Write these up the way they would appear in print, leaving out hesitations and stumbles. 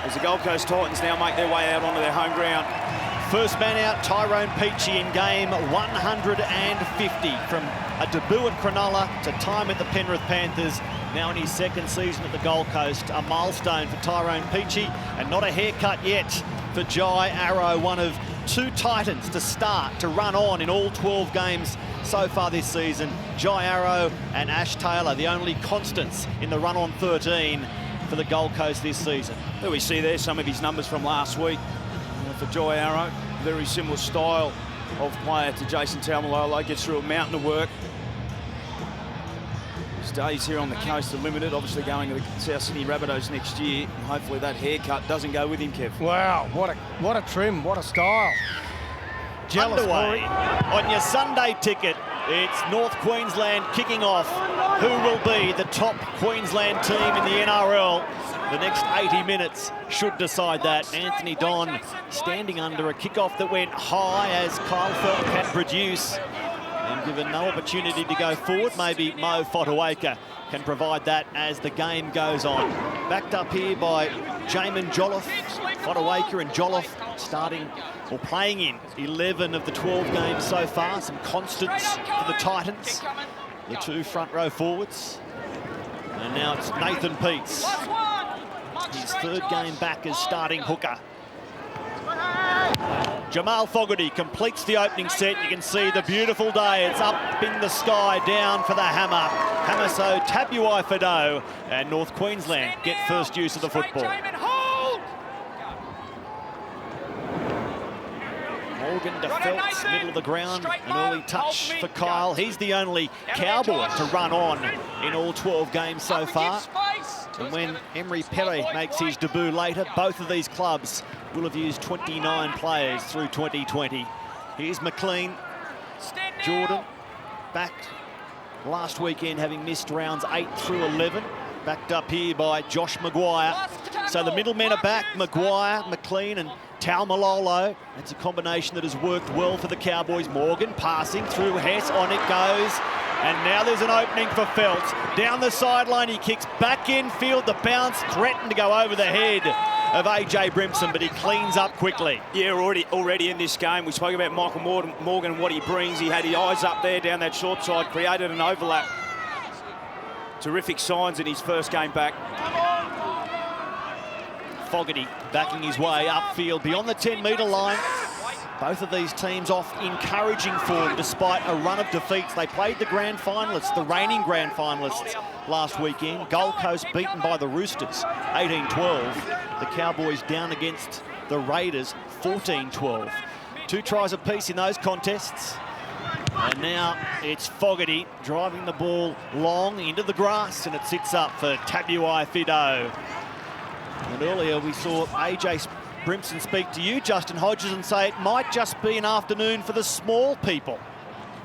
as the Gold Coast Titans now make their way out onto their home ground. First man out, Tyrone Peachey in game 150 from a debut at Cronulla to time at the Penrith Panthers. Now in his second season at the Gold Coast, a milestone for Tyrone Peachey, and not a haircut yet for Jai Arrow, one of two Titans to start to run on in all 12 games so far this season. Jai Arrow and Ash Taylor, the only constants in the run on 13 for the Gold Coast this season. There we see there some of his numbers from last week. For Jai Arrow, very similar style of player to Jason Taumalolo, gets through a mountain of work. Stays here on the coast of Limited, obviously going to the South Sydney Rabbitohs next year. Hopefully that haircut doesn't go with him, Kev. Wow, what a trim, what a style. Jealous underway on your Sunday ticket. It's North Queensland kicking off. Who will be the top Queensland team in the NRL? The next 80 minutes should decide that. Anthony Don standing under a kickoff that went high as Kyle Felton can produce. And given no opportunity to go forward, maybe Mo Fotuaika can provide that as the game goes on. Backed up here by Jamin Jolliffe. Fotuaika and Jolliffe starting or playing in 11 of the 12 games so far. Some constants for the Titans. The two front row forwards. And now it's Nathan Peats. His third game back as starting hooker. Jamal Fogarty completes the opening set. You can see the beautiful day. It's up in the sky, down for the hammer. Hamiso Tabuai Fido, and North Queensland get first use of the football. Morgan to Feltz, middle of the ground, an early touch for Kyle. He's the only Cowboy to run on in all 12 games so far. And when Emery Perry makes his debut later, both of these clubs will have used 29 players through 2020. Here's McLean. Jordan back last weekend, having missed rounds 8 through 11. Backed up here by Josh Maguire. So the middlemen are back, Maguire, McLean and Taumalolo. That's a combination that has worked well for the Cowboys. Morgan passing through Hess, on it goes. And now there's an opening for Feltz. Down the sideline, he kicks back infield. The bounce threatened to go over the head of AJ Brimson, but he cleans up quickly. Yeah, already in this game. We spoke about Michael Morgan and what he brings. He had his eyes up there down that short side, created an overlap. Terrific signs in his first game back. Fogarty backing his way upfield beyond the 10-metre line. Both of these teams off encouraging form despite a run of defeats. They played the grand finalists, the reigning grand finalists last weekend. Gold Coast beaten by the Roosters, 18-12. The Cowboys down against the Raiders, 14-12. 2 tries apiece in those contests. And now it's Fogarty driving the ball long into the grass, and it sits up for Tabuai Fido. And earlier we saw AJ Brimson speak to you, Justin Hodges, and say it might just be an afternoon for the small people.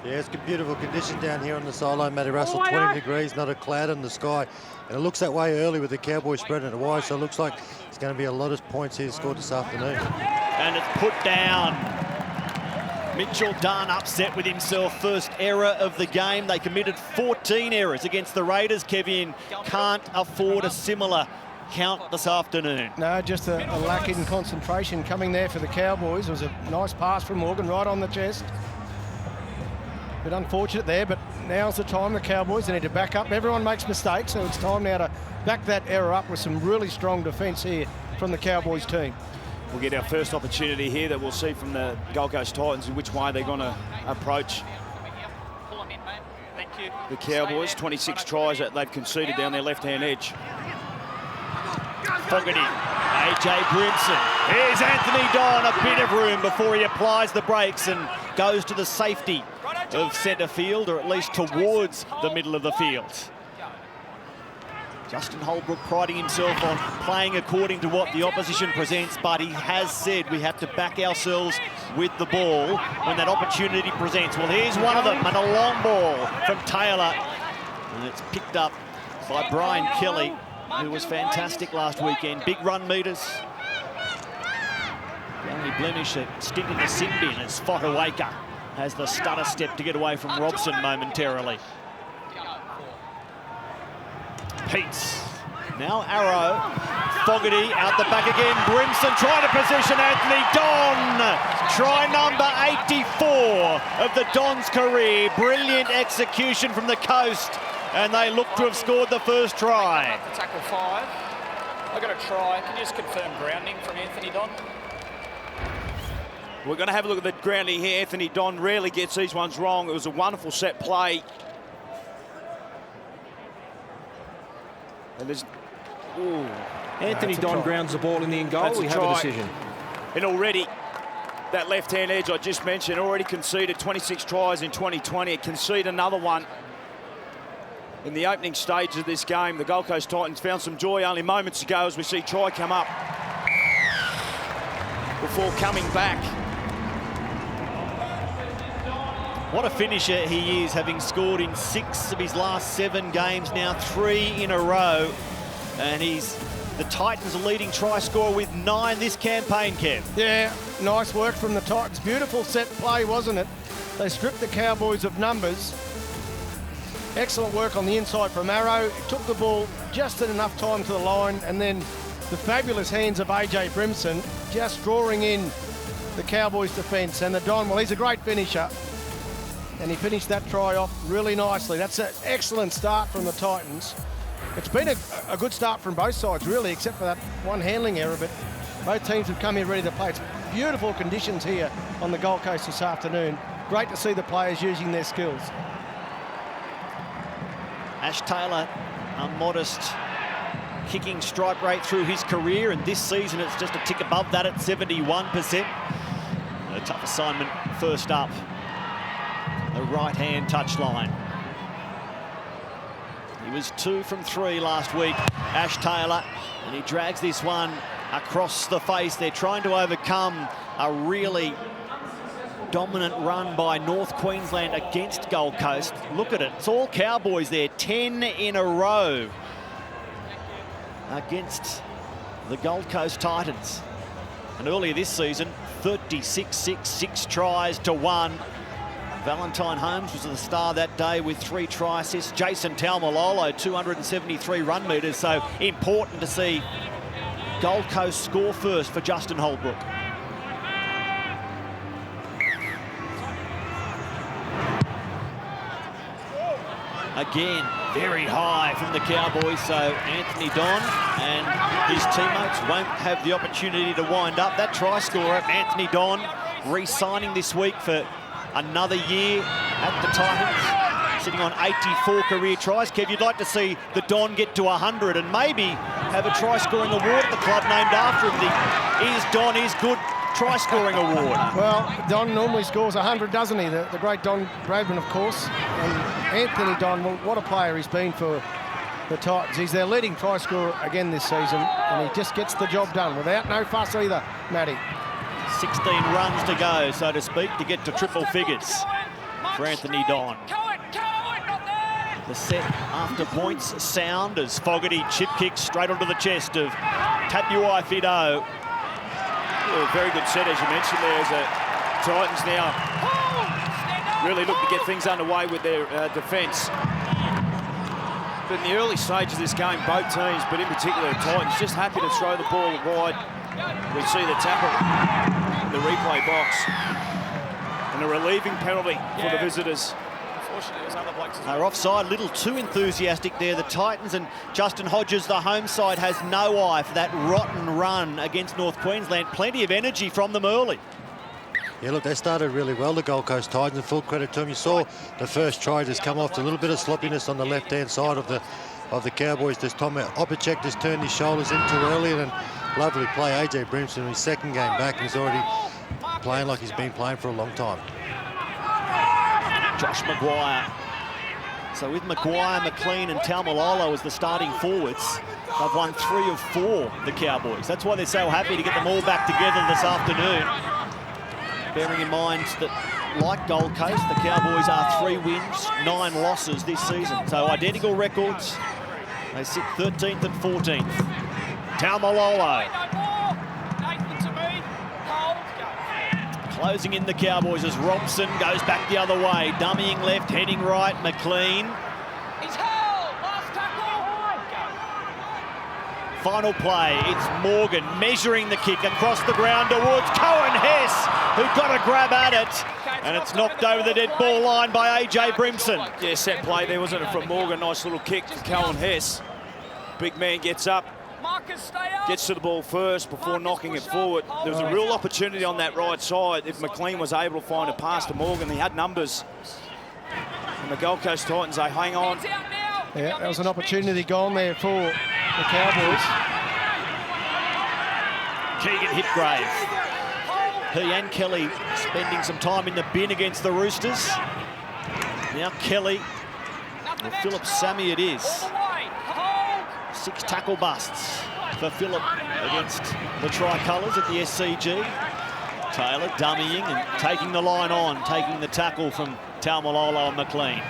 Yeah, it's beautiful condition down here on the sideline, Matty Russell, 20 degrees, not a cloud in the sky. And it looks that way early with the Cowboys spreading it wide, so it looks like it's going to be a lot of points here scored this afternoon. And it's put down. Mitchell Dunn upset with himself. First error of the game. They committed 14 errors against the Raiders. Kevin can't afford a similar count this afternoon. No, just a lack in concentration coming there for the Cowboys. It was a nice pass from Morgan right on the chest. Bit unfortunate there, but now's the time the Cowboys, they need to back up. Everyone makes mistakes, so it's time now to back that error up with some really strong defence here from the Cowboys team. We'll get our first opportunity here that we'll see from the Gold Coast Titans in which way they're going to approach the Cowboys. 26 tries that they've conceded down their left-hand edge. Fogarty, AJ Brimson. Here's Anthony Don, a bit of room before he applies the brakes and goes to the safety of centre field, or at least towards the middle of the field. Justin Holbrook priding himself on playing according to what the opposition presents, but he has said we have to back ourselves with the ball when that opportunity presents. Well, here's one of them, and a long ball from Taylor. And it's picked up by Brian Kelly, who was fantastic last weekend. Big run meters. The only blemish at stick in the sin bin as Fotuaika has the stutter step to get away from Robson momentarily. Peats. Now Arrow Fogarty out the back again. Brimson trying to position Anthony Don. Try number 84 of the Don's career. Brilliant execution from the coast. And they look to have scored the first try. Tackle 5. I got a try. Can you just confirm grounding from Anthony Don? We're going to have a look at the grounding here. Anthony Don rarely gets these ones wrong. It was a wonderful set play. And there's... Ooh. Anthony Don grounds the ball in the in goal. We have a decision. And already, that left-hand edge I just mentioned, already conceded 26 tries in 2020. It conceded another one in the opening stages of this game. The Gold Coast Titans found some joy only moments ago as we see try come up before coming back. What a finisher he is, having scored in 6 of his last 7 games now, 3 in a row. And he's the Titans' leading try scorer with 9 this campaign, Kev. Yeah, nice work from the Titans. Beautiful set play, wasn't it? They stripped the Cowboys of numbers. Excellent work on the inside from Arrow. Took the ball just in enough time to the line, and then the fabulous hands of AJ Brimson just drawing in the Cowboys' defence. And the Don, well, he's a great finisher. And he finished that try off really nicely. That's an excellent start from the Titans. It's been a good start from both sides, really, except for that one handling error. But both teams have come here ready to play. It's beautiful conditions here on the Gold Coast this afternoon. Great to see the players using their skills. Ash Taylor, a modest kicking strike rate through his career, and this season it's just a tick above that at 71%. A tough assignment first up. The right-hand touchline. He was 2 from 3 last week, Ash Taylor, and he drags this one across the face. They're trying to overcome a really dominant run by North Queensland against Gold Coast. Look at it, it's all Cowboys there, 10 in a row against the Gold Coast Titans. And earlier this season, 36-6, 6 tries to 1. Valentine Holmes was the star that day with 3 try assists. Jason Taumalolo, 273 run metres, so important to see Gold Coast score first for Justin Holbrook. Again, very high from the Cowboys, so Anthony Don and his teammates won't have the opportunity to wind up. That try scorer, Anthony Don, re-signing this week for another year at the Titans, sitting on 84 career tries. Kev, you'd like to see the Don get to 100 and maybe have a try-scoring award at the club named after him. The Is Don Is Good try-scoring award. Well, Don normally scores 100, doesn't he? The great Don Bradman, of course. And Anthony Don, well, what a player he's been for the Titans. He's their leading try scorer again this season, and he just gets the job done without no fuss either, Matty. 16 runs to go, so to speak, to get to triple figures for Anthony Don. The set after points sound as Fogarty chip kicks straight onto the chest of Tapuai Fido. Well, very good set, as you mentioned there, as the Titans now really look to get things underway with their defence. But in the early stages of this game, both teams, but in particular the Titans, just happy to throw the ball wide. We see the tackle in the replay box. And a relieving penalty for the visitors. Unfortunately, there's other blokes as well. They're offside, a little too enthusiastic there. The Titans and Justin Hodges, the home side, has no eye for that rotten run against North Queensland. Plenty of energy from them early. Yeah, look, they started really well, the Gold Coast Titans, and full credit to them. You saw the first try just come off, a little bit of sloppiness on the left-hand side of the Cowboys. Just Tom Opacek just turned his shoulders in too early, and then lovely play. AJ Brimson in his second game back, and he's already playing like he's been playing for a long time. Josh Maguire. So with Maguire, McLean and Taumalolo as the starting forwards, they've won 3 of 4, the Cowboys. That's why they're so happy to get them all back together this afternoon. Bearing in mind that, like Gold Coast, the Cowboys are 3 wins, 9 losses this season. So identical records. They sit 13th and 14th. Taumalolo. Closing in the Cowboys as Robson goes back the other way. Dummying left, heading right. McLean. Final play, it's Morgan measuring the kick across the ground towards Cohen Hess, who got a grab at it, and it's knocked over the dead ball line by AJ Brimson. Yeah, set play there, wasn't it, from Morgan? Nice little kick to Cohen Hess. Big man gets up, gets to the ball first before knocking it forward. There was a real opportunity on that right side. If McLean was able to find a pass to Morgan, he had numbers. And the Gold Coast Titans, they hang on. Yeah, that was an opportunity gone there for the Cowboys. Keegan Hipgrave. He and Kelly spending some time in the bin against the Roosters. Now Kelly, or Philip Sammy it is. 6 tackle busts for Philip against the Tricolours at the SCG. Taylor dummying and taking the line on, taking the tackle from Taumalolo and McLean.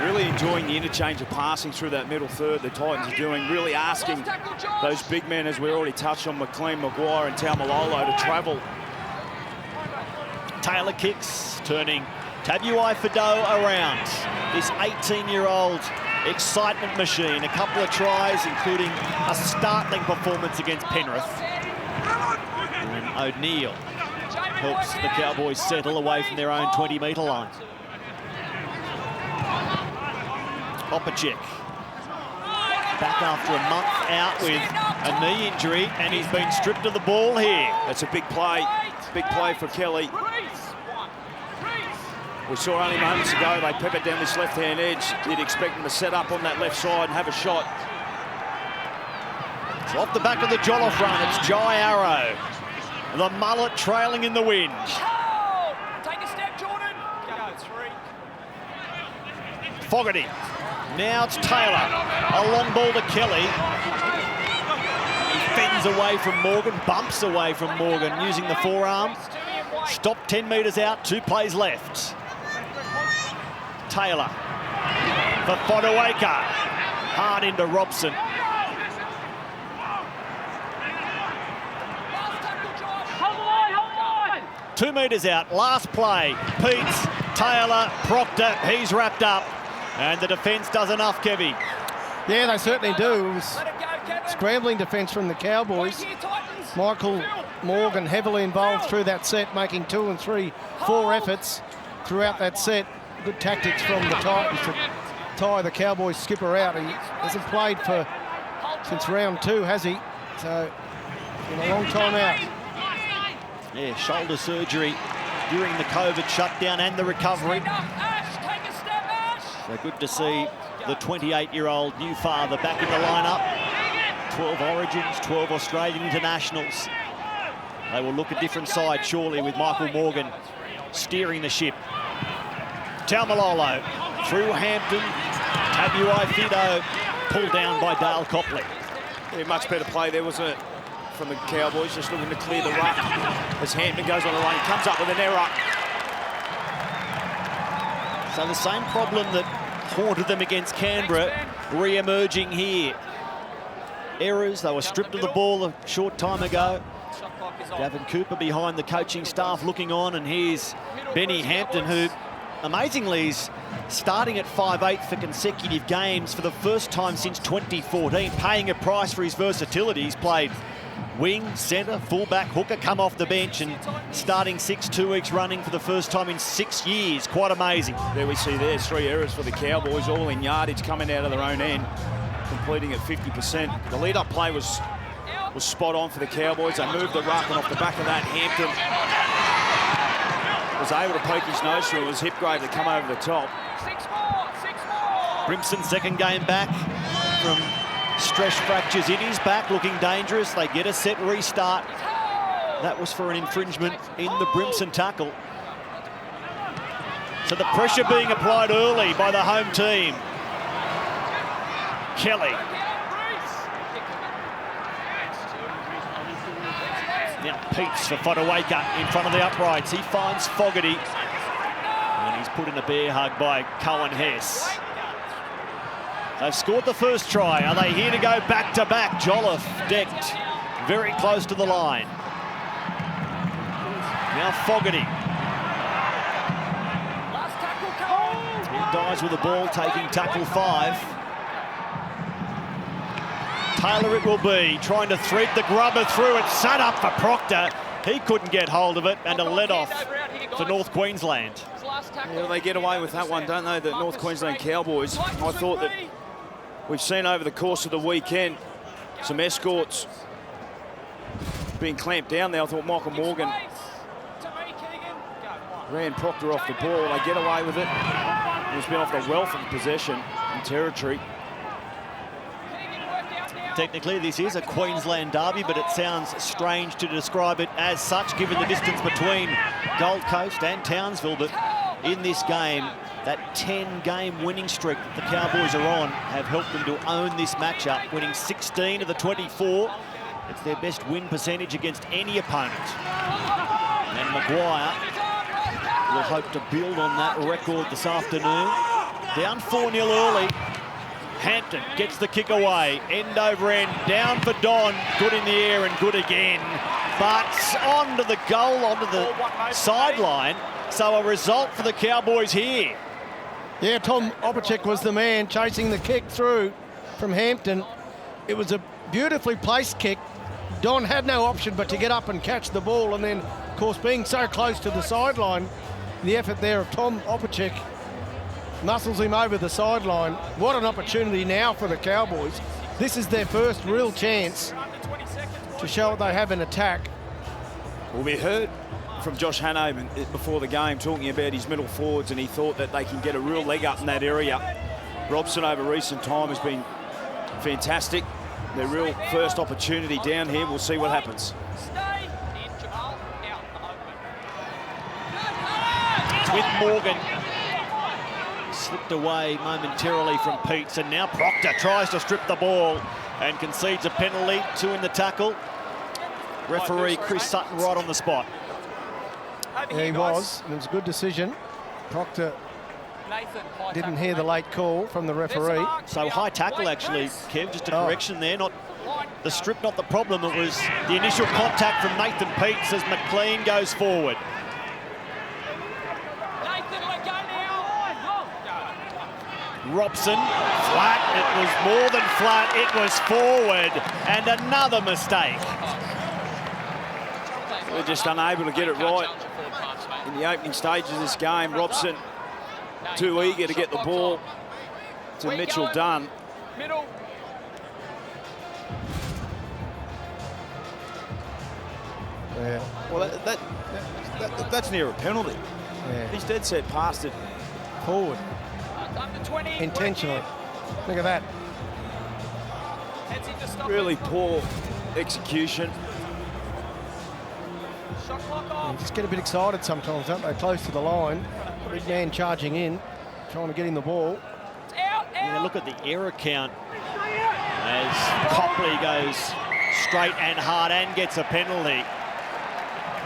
Really enjoying the interchange of passing through that middle third the Titans are doing, really asking those big men, as we already touched on, McLean, Maguire and Taumalolo, to travel. Taylor kicks, turning Tabuai Fido around. This 18-year-old excitement machine, a couple of tries, including a startling performance against Penrith. And O'Neill helps the Cowboys settle away from their own 20-metre line. Opacek back after a month out with a knee injury, and he's been stripped of the ball here. That's a big play for Kelly. We saw only moments ago they peppered down this left-hand edge. You'd expect them to set up on that left side and have a shot. It's off the back of the Jolliffe run, it's Jai Arrow. The mullet trailing in the wind. Take a step, Jordan. Go, 3. Fogarty. Now it's Taylor. A long ball to Kelly. He fends away from Morgan, bumps away from Morgan using the forearm. Stopped 10 metres out, 2 plays left. Taylor for Fodawaker. Hard into Robson. Hold on. 2 metres out, last play. Peets, Taylor, Proctor, he's wrapped up. And the defence does enough, Kevy. Yeah, they certainly do. It was scrambling defence from the Cowboys. Michael Morgan heavily involved through that set, making 2 and 3, 4 efforts throughout that set. Good tactics from the Titans to tie the Cowboys skipper out. He hasn't played since round 2, has he? So, been a long time out. Yeah, shoulder surgery during the COVID shutdown and the recovery. So good to see the 28-year-old new father back in the lineup. 12 Origins, 12 Australian internationals. They will look a different side, surely, with Michael Morgan steering the ship. Taumalolo through Hampton. Tabuai Fido pulled down by Dale Copley. Yeah, much better play there, wasn't it, from the Cowboys, just looking to clear the ruck as Hampton goes on the run. He comes up with an error. So the same problem that haunted them against Canberra re-emerging here. Errors, they were stripped of the ball a short time ago. Gavin Cooper behind the coaching staff looking on, and here's Benny Hampton, who amazingly is starting at 5'8" for consecutive games for the first time since 2014, paying a price for his versatility. He's played wing, centre, fullback, hooker, come off the bench and starting 2 weeks running for the first time in 6 years. Quite amazing. There we see there's 3 errors for the Cowboys, all in yardage, coming out of their own end, completing at 50%. The lead-up play was spot on for the Cowboys. They moved the ruck, and off the back of that, Hampton was able to poke his nose through. It was Hipgrave that come over the top. 6 more. Brimson, second game back from stress fractures in his back, looking dangerous. They get a set restart. That was for an infringement in the Brimson tackle. So the pressure being applied early by the home team. Kelly. Now Peets for Fodawaker in front of the uprights. He finds Fogarty. And he's put in a bear hug by Cohen Hess. They've scored the first try. Are they here to go back-to-back? Jolliffe decked very close to the line. Now Fogarty. He dies with the ball, taking tackle 5. Taylor it will be, trying to thread the grubber through. It's set up for Proctor. He couldn't get hold of it, and a let-off for North Queensland. Yeah, they get away with that one, don't they, the North Queensland Cowboys? I thought that we've seen over the course of the weekend some escorts being clamped down there. I thought Michael Morgan ran Proctor off the ball. They get away with it. It's been off the wealth of possession and territory. Technically, this is a Queensland derby, but it sounds strange to describe it as such, given the distance between Gold Coast and Townsville. But in this game, that 10-game winning streak that the Cowboys are on have helped them to own this matchup, winning 16 of the 24. It's their best win percentage against any opponent. And Maguire will hope to build on that record this afternoon. Down 4-0 early. Hampton gets the kick away, end over end, down for Don, good in the air and good again, but onto the goal, onto the sideline, so a result for the Cowboys here. Yeah, Tom Opacek was the man chasing the kick through from Hampton. It was a beautifully placed kick. Don had no option but to get up and catch the ball, and then, of course, being so close to the sideline, the effort there of Tom Opacek muscles him over the sideline. What an opportunity now for the Cowboys. This is their first real chance to show what they have in attack. Well, we heard from Josh Hanover before the game talking about his middle forwards, and he thought that they can get a real leg up in that area. Robson over recent time has been fantastic. Their real first opportunity down here. We'll see what happens. It's with Morgan. Slipped away momentarily from Peets, and now Proctor tries to strip the ball and concedes a penalty. 2 in the tackle. Referee Chris Sutton right on the spot. Yeah, he was, and it was a good decision. Proctor didn't hear the late call from the referee. So high tackle actually, Kev, just a correction there. Not the strip, not the problem. It was the initial contact from Nathan Peets as McLean goes forward. Robson, flat, it was more than flat, it was forward, and another mistake. They're just unable to get it right in the opening stages of this game. Robson too eager to get the ball to Mitchell Dunn. Yeah. Well, that's near a penalty. Yeah. He's dead set past it. Forward. Intentionally. Look at that. Really poor execution. You just get a bit excited sometimes, don't they? Close to the line. Big man charging in, trying to get him the ball. Yeah, look at the error count as Copley goes straight and hard and gets a penalty.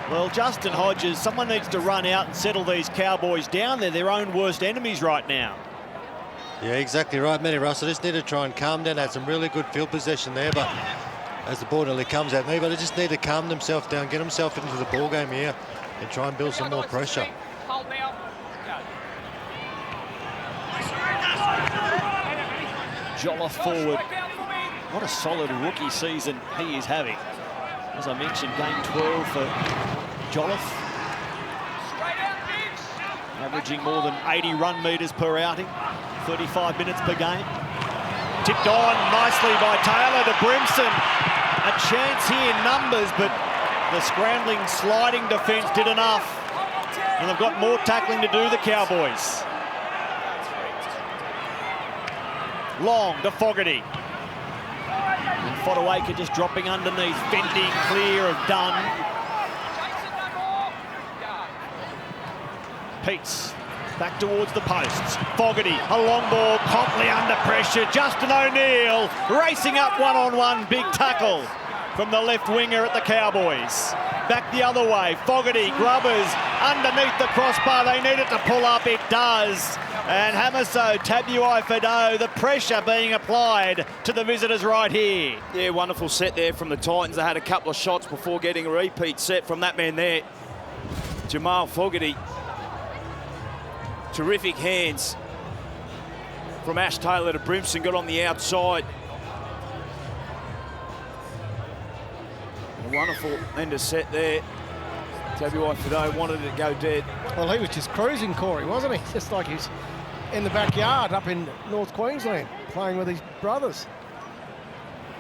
Well, Justin Hodges, someone needs to run out and settle these Cowboys down. They're their own worst enemies right now. Yeah, exactly right, Matty Russell. Just need to try and calm down. Had some really good field possession there, but as the ball nearly comes at me, but they just need to calm themselves down, get themselves into the ball game here and try and build some more pressure. Jolliffe forward. What a solid rookie season he is having. As I mentioned, game 12 for Jolliffe. Averaging more than 80 run metres per outing, 35 minutes per game. Tipped on nicely by Taylor to Brimson. A chance here in numbers, but the scrambling, sliding defence did enough. And they've got more tackling to do, the Cowboys. Long to Fogarty. And Fodawaker just dropping underneath, fending clear of Dunn. Peets back towards the posts. Fogarty, a long ball, Copley under pressure. Justin O'Neill racing up one-on-one, big tackle from the left winger at the Cowboys. Back the other way, Fogarty, Grubbers underneath the crossbar. They need it to pull up, it does. And Hamaso, Tabuai Fado, the pressure being applied to the visitors right here. Yeah, wonderful set there from the Titans. They had a couple of shots before getting a repeat set from that man there, Jamal Fogarty. Terrific hands from Ash Taylor to Brimson, got on the outside. A wonderful end of set there. Tabuai Fido wanted it to go dead. Well, he was just cruising, Corey, wasn't he? Just like he's in the backyard up in North Queensland, playing with his brothers.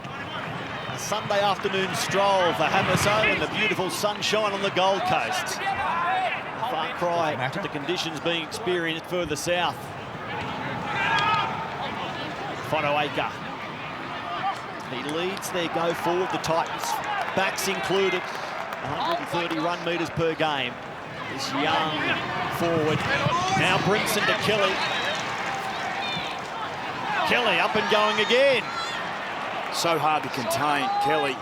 A Sunday afternoon stroll for Hamiso and the beautiful sunshine on the Gold Coast. A far cry to the conditions being experienced further south. Fonoacre. He leads their go forward, the Titans, backs included. 130 run metres per game. This young forward. Now Brimson to Kelly. Kelly up and going again. So hard to contain, Kelly.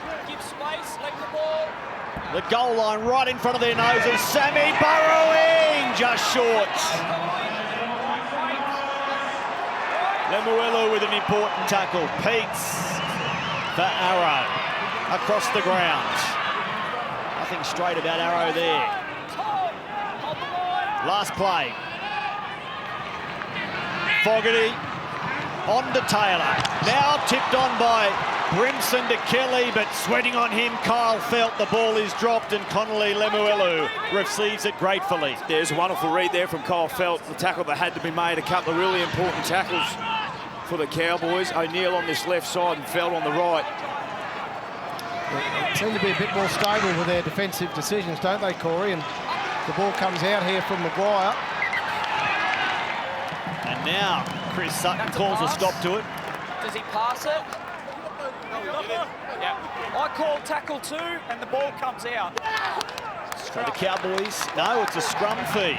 The goal line right in front of their noses. Sammy burrowing, just short. Lemuelu with an important tackle. Peets for Arrow across the ground. Nothing straight about Arrow there. Last play. Fogarty on to Taylor. Now tipped on by Brimson to Kelly, but sweating on him, Kyle Felt. The ball is dropped and Connolly Lemuelu receives it gratefully. There's a wonderful read there from Kyle Felt. The tackle that had to be made, a couple of really important tackles for the Cowboys. O'Neill on this left side and Felt on the right. They seem to be a bit more stable with their defensive decisions, don't they, Corey? And the ball comes out here from Maguire. And now Chris Sutton calls a stop to it. Does he pass it? Yeah. I call tackle 2 and the ball comes out. So the Cowboys, no, it's a scrum feed.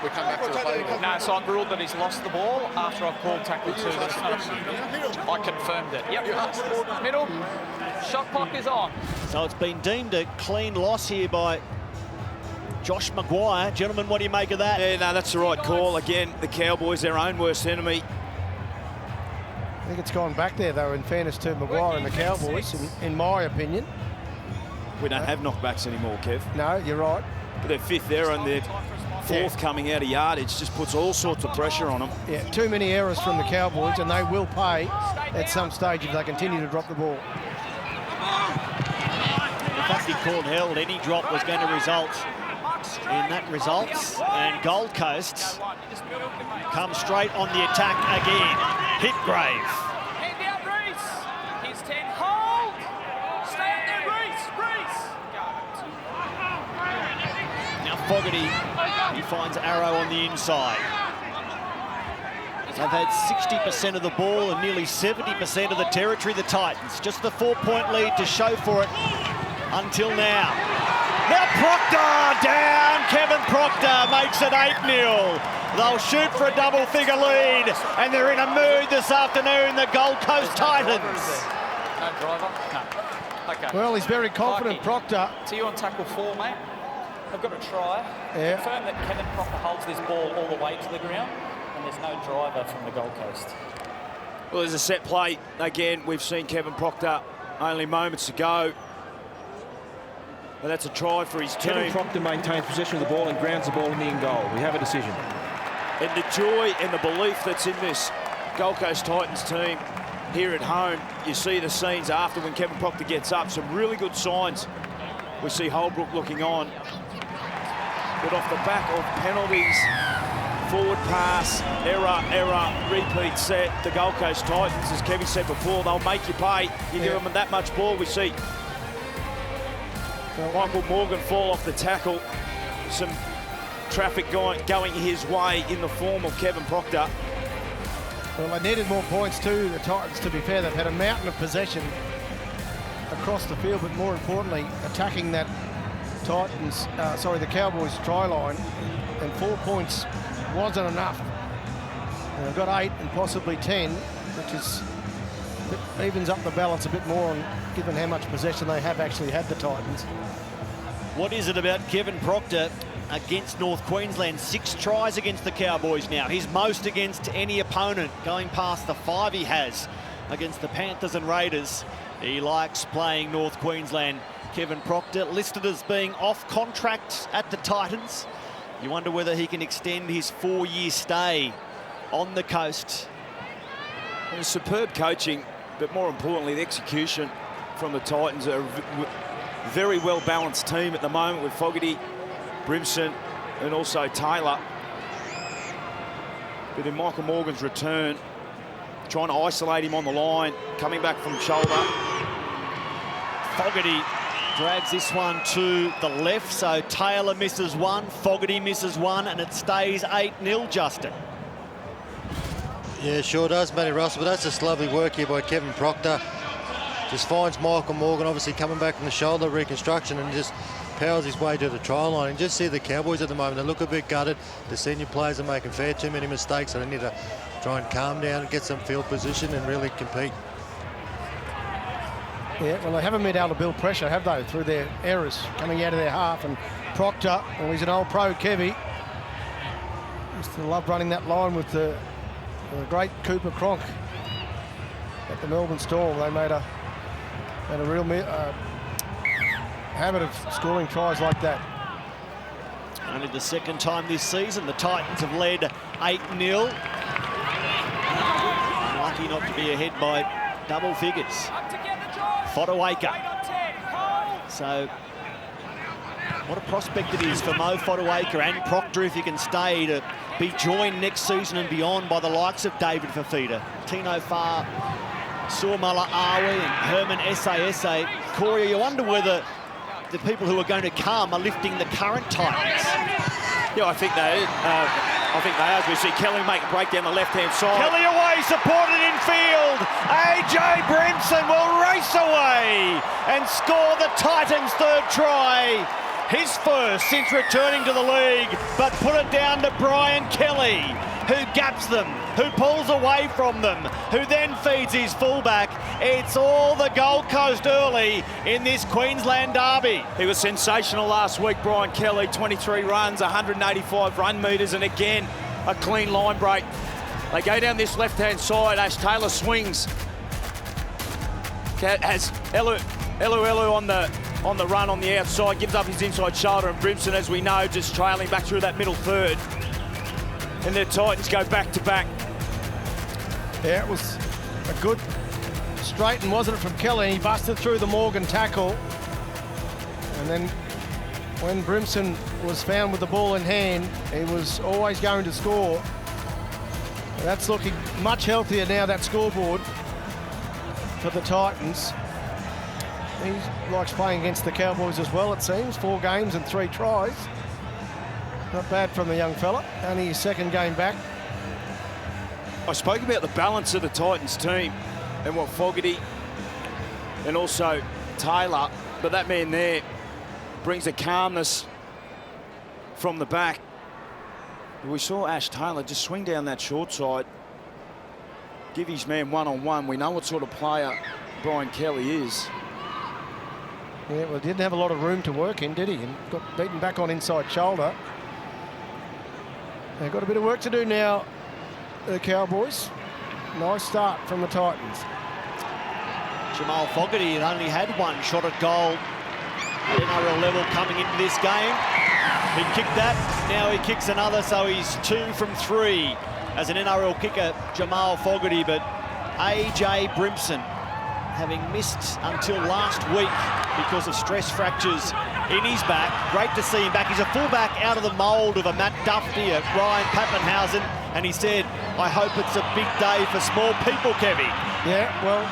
We come back to the play again. No, so I ruled that he's lost the ball after I called tackle 2. I confirmed it. Yep. Middle. Shot clock is on. So it's been deemed a clean loss here by Josh Maguire. Gentlemen, what do you make of that? Yeah, no, that's the right call. Again, the Cowboys, their own worst enemy. I think it's gone back there, though, in fairness to Maguire and the Cowboys, in my opinion. We don't have knockbacks anymore, Kev. No, you're right. But their 5th error and their 4th coming out of yardage just puts all sorts of pressure on them. Yeah, too many errors from the Cowboys, and they will pay at some stage if they continue to drop the ball. The fact he called held, any drop was going to result in that result. And Gold Coast come straight on the attack again. Hitgrave. Hand out, Reese. Here's 10. Hold. Stay out there, Reese. Reese. Now Fogarty, he finds Arrow on the inside. They've had 60% of the ball and nearly 70% of the territory, the Titans. Just the 4-point lead to show for it until now. Now Proctor down. Kevin Proctor makes it 8-0. They'll shoot for a double-figure lead, and they're in a mood this afternoon, the Gold Coast Titans. No driver? No. Okay. Well, he's very confident, Proctor. To you on tackle 4, mate. I've got to try. Yeah. Confirm that Kevin Proctor holds this ball all the way to the ground, and there's no driver from the Gold Coast. Well, there's a set play. Again, we've seen Kevin Proctor only moments ago. But that's a try for his team. Kevin Proctor maintains possession of the ball and grounds the ball in the end goal. We have a decision. And the joy and the belief that's in this Gold Coast Titans team here at home, you see the scenes after when Kevin Proctor gets up. Some really good signs. We see Holbrook looking on. But off the back of penalties, forward pass, error, repeat set. The Gold Coast Titans, as Kevin said before, they'll make you pay. You give them that much ball. We see Michael Morgan fall off the tackle. Some traffic going his way in the form of Kevin Proctor. Well, they needed more points too, the Titans, to be fair. They've had a mountain of possession across the field, but more importantly, attacking that the Cowboys try line, and 4 points wasn't enough. And they've got 8 and possibly 10, which evens up the balance a bit more on given how much possession they have actually had, the Titans. What is it about Kevin Proctor against North Queensland? 6 tries against the Cowboys now. His most against any opponent, going past the 5 he has against the Panthers and Raiders. He likes playing North Queensland. Kevin Proctor listed as being off contract at the Titans. You wonder whether he can extend his 4-year stay on the coast. It was superb coaching, but more importantly, the execution from the Titans. A very well-balanced team at the moment with Fogarty, Brimson, and also Taylor. But in Michael Morgan's return, trying to isolate him on the line, coming back from shoulder. Fogarty drags this one to the left, so Taylor misses one, Fogarty misses one, and it stays 8-0, Justin. Yeah, sure does, Matty Russell, but that's just lovely work here by Kevin Proctor. Just finds Michael Morgan, obviously coming back from the shoulder reconstruction, and just powers his way to the try line. And just see the Cowboys at the moment, they look a bit gutted. The senior players are making far too many mistakes, and they need to try and calm down and get some field position and really compete. Yeah, well, they haven't been able to build pressure, have they, through their errors coming out of their half. And Proctor, well, he's an old pro, Kevy. Used to love running that line with the great Cooper Cronk at the Melbourne Storm. They made a real habit of scoring tries like that. Only the second time this season the Titans have led 8-0. Lucky not to be ahead by double figures. Fodawaker. So, what a prospect it is for Mo Fodawaker and Proctor if he can stay to be joined next season and beyond by the likes of David Fafita, Tino Farr, Suamala Awi and Herman Essa. Corey, you wonder whether the people who are going to come are lifting the current Titans. Yeah, I think they are. As we see Kelly make a break down the left-hand side. Kelly away, supported in field. AJ Brimson will race away and score the Titans' third try. His first since returning to the league, but put it down to Brian Kelly, who gaps them, who pulls away from them, who then feeds his fullback. It's all the Gold Coast early in this Queensland derby. He was sensational last week, Brian Kelly. 23 runs, 185 run metres, and again, a clean line break. They go down this left-hand side. Ash Taylor swings. Has Elu on the run on the outside, gives up his inside shoulder, and Brimson, as we know, just trailing back through that middle third. And the Titans go back-to-back. Yeah, it was a good straighten, wasn't it, from Kelly? He busted through the Morgan tackle. And then when Brimson was found with the ball in hand, he was always going to score. That's looking much healthier now, that scoreboard, for the Titans. He likes playing against the Cowboys as well, it seems. 4 games and 3 tries. Not bad from the young fella. Only his second game back. I spoke about the balance of the Titans team and what Fogarty and also Taylor, but that man there brings a calmness from the back. We saw Ash Taylor just swing down that short side, give his man one-on-one. We know what sort of player Brian Kelly is. Yeah, well, he didn't have a lot of room to work in, did he? And got beaten back on inside shoulder. They've got a bit of work to do now, the Cowboys. Nice start from the Titans. Jamal Fogarty had only had one shot at goal at NRL level coming into this game. He kicked that, now he kicks another, so he's 2 from 3 as an NRL kicker, Jamal Fogarty. But AJ Brimson, having missed until last week because of stress fractures in his back. Great to see him back. He's a fullback out of the mould of a Matt Duffy, a Ryan Pappenhausen, and he said, I hope it's a big day for small people, Kevy. Yeah, well,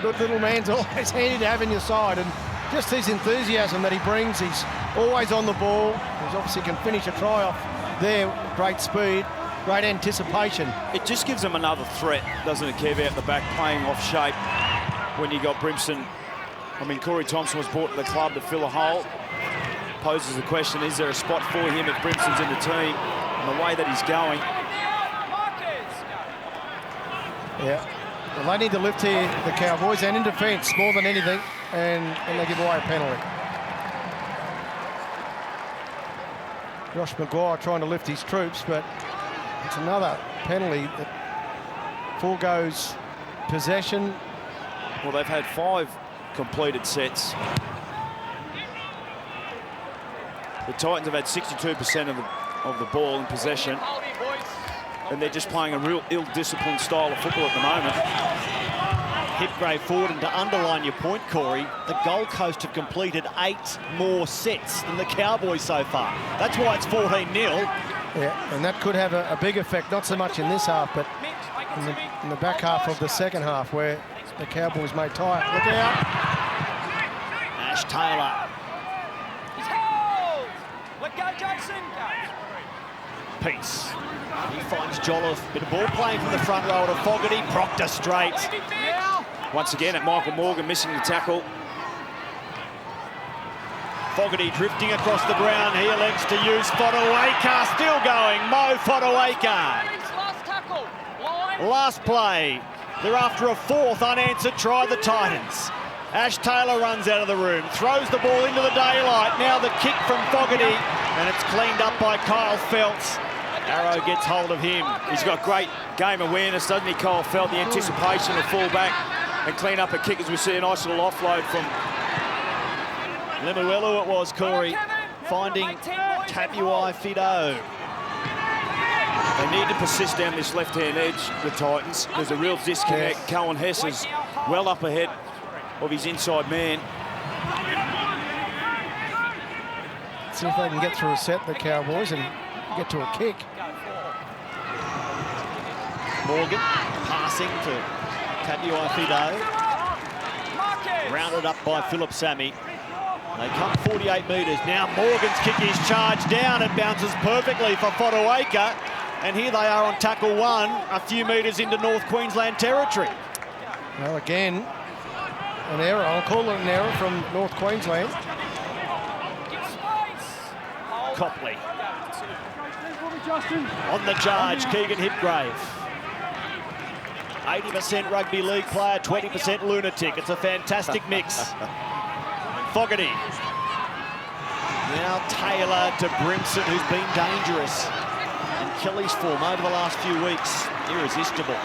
good little man's always handy to have in your side, and just his enthusiasm that he brings. He's always on the ball. He obviously can finish a try off there. Great speed, great anticipation. It just gives them another threat, doesn't it, Kev, out the back, playing off shape when you got Brimson. I mean, Corey Thompson was brought to the club to fill a hole. Poses the question, is there a spot for him if Brimson's in the team? And the way that he's going. Yeah, well, they need to lift here, the Cowboys, and in defence more than anything, and they give away a penalty. Josh Maguire trying to lift his troops, but it's another penalty that foregoes possession. Well, they've had 5 completed sets. The Titans have had 62% of the ball in possession, and they're just playing a real ill-disciplined style of football at the moment. Hipgrave forward, and to underline your point, Corey, the Gold Coast have completed 8 more sets than the Cowboys so far. That's why it's 14-0. Yeah, and that could have a big effect, not so much in this half, but in the back half of the second half, where the Cowboys may tie it. Look out. Ash Taylor. Let go, Jason. Peace. He finds Jolliffe. Bit of ball playing from the front row to Fogarty. Proctor straight. Once again at Michael Morgan, missing the tackle. Fogarty drifting across the ground. He elects to use Fodawaker. Still going. Mo Fodawaker. Last play. They're after a 4th unanswered try, the Titans. Ash Taylor runs out of the room, throws the ball into the daylight. Now the kick from Fogarty, and it's cleaned up by Kyle Feltz. Arrow gets hold of him. He's got great game awareness, doesn't he, Kyle Feltz? The anticipation to fall back and clean up a kick, as we see a nice little offload from Lemuelu it was, Corey, finding Tabuai Fido. They need to persist down this left-hand edge, the Titans. There's a real disconnect. Yes. Cohen Hess is well up ahead of his inside man. See if they can get through a set, the Cowboys, and get to a kick. Morgan passing to Tabuai Fido. Rounded up by Philip Sammy. They come 48 metres. Now Morgan's kick is charged down. It bounces perfectly for Fodawaker. And here they are on tackle 1, a few metres into North Queensland territory. Well, again, an error. I'll call it an error from North Queensland. Copley. On the charge, Keegan Hipgrave. 80% rugby league player, 20% lunatic. It's a fantastic mix. Fogarty. Now Taylor to Brimson, who's been dangerous. And Kelly's form over the last few weeks, irresistible.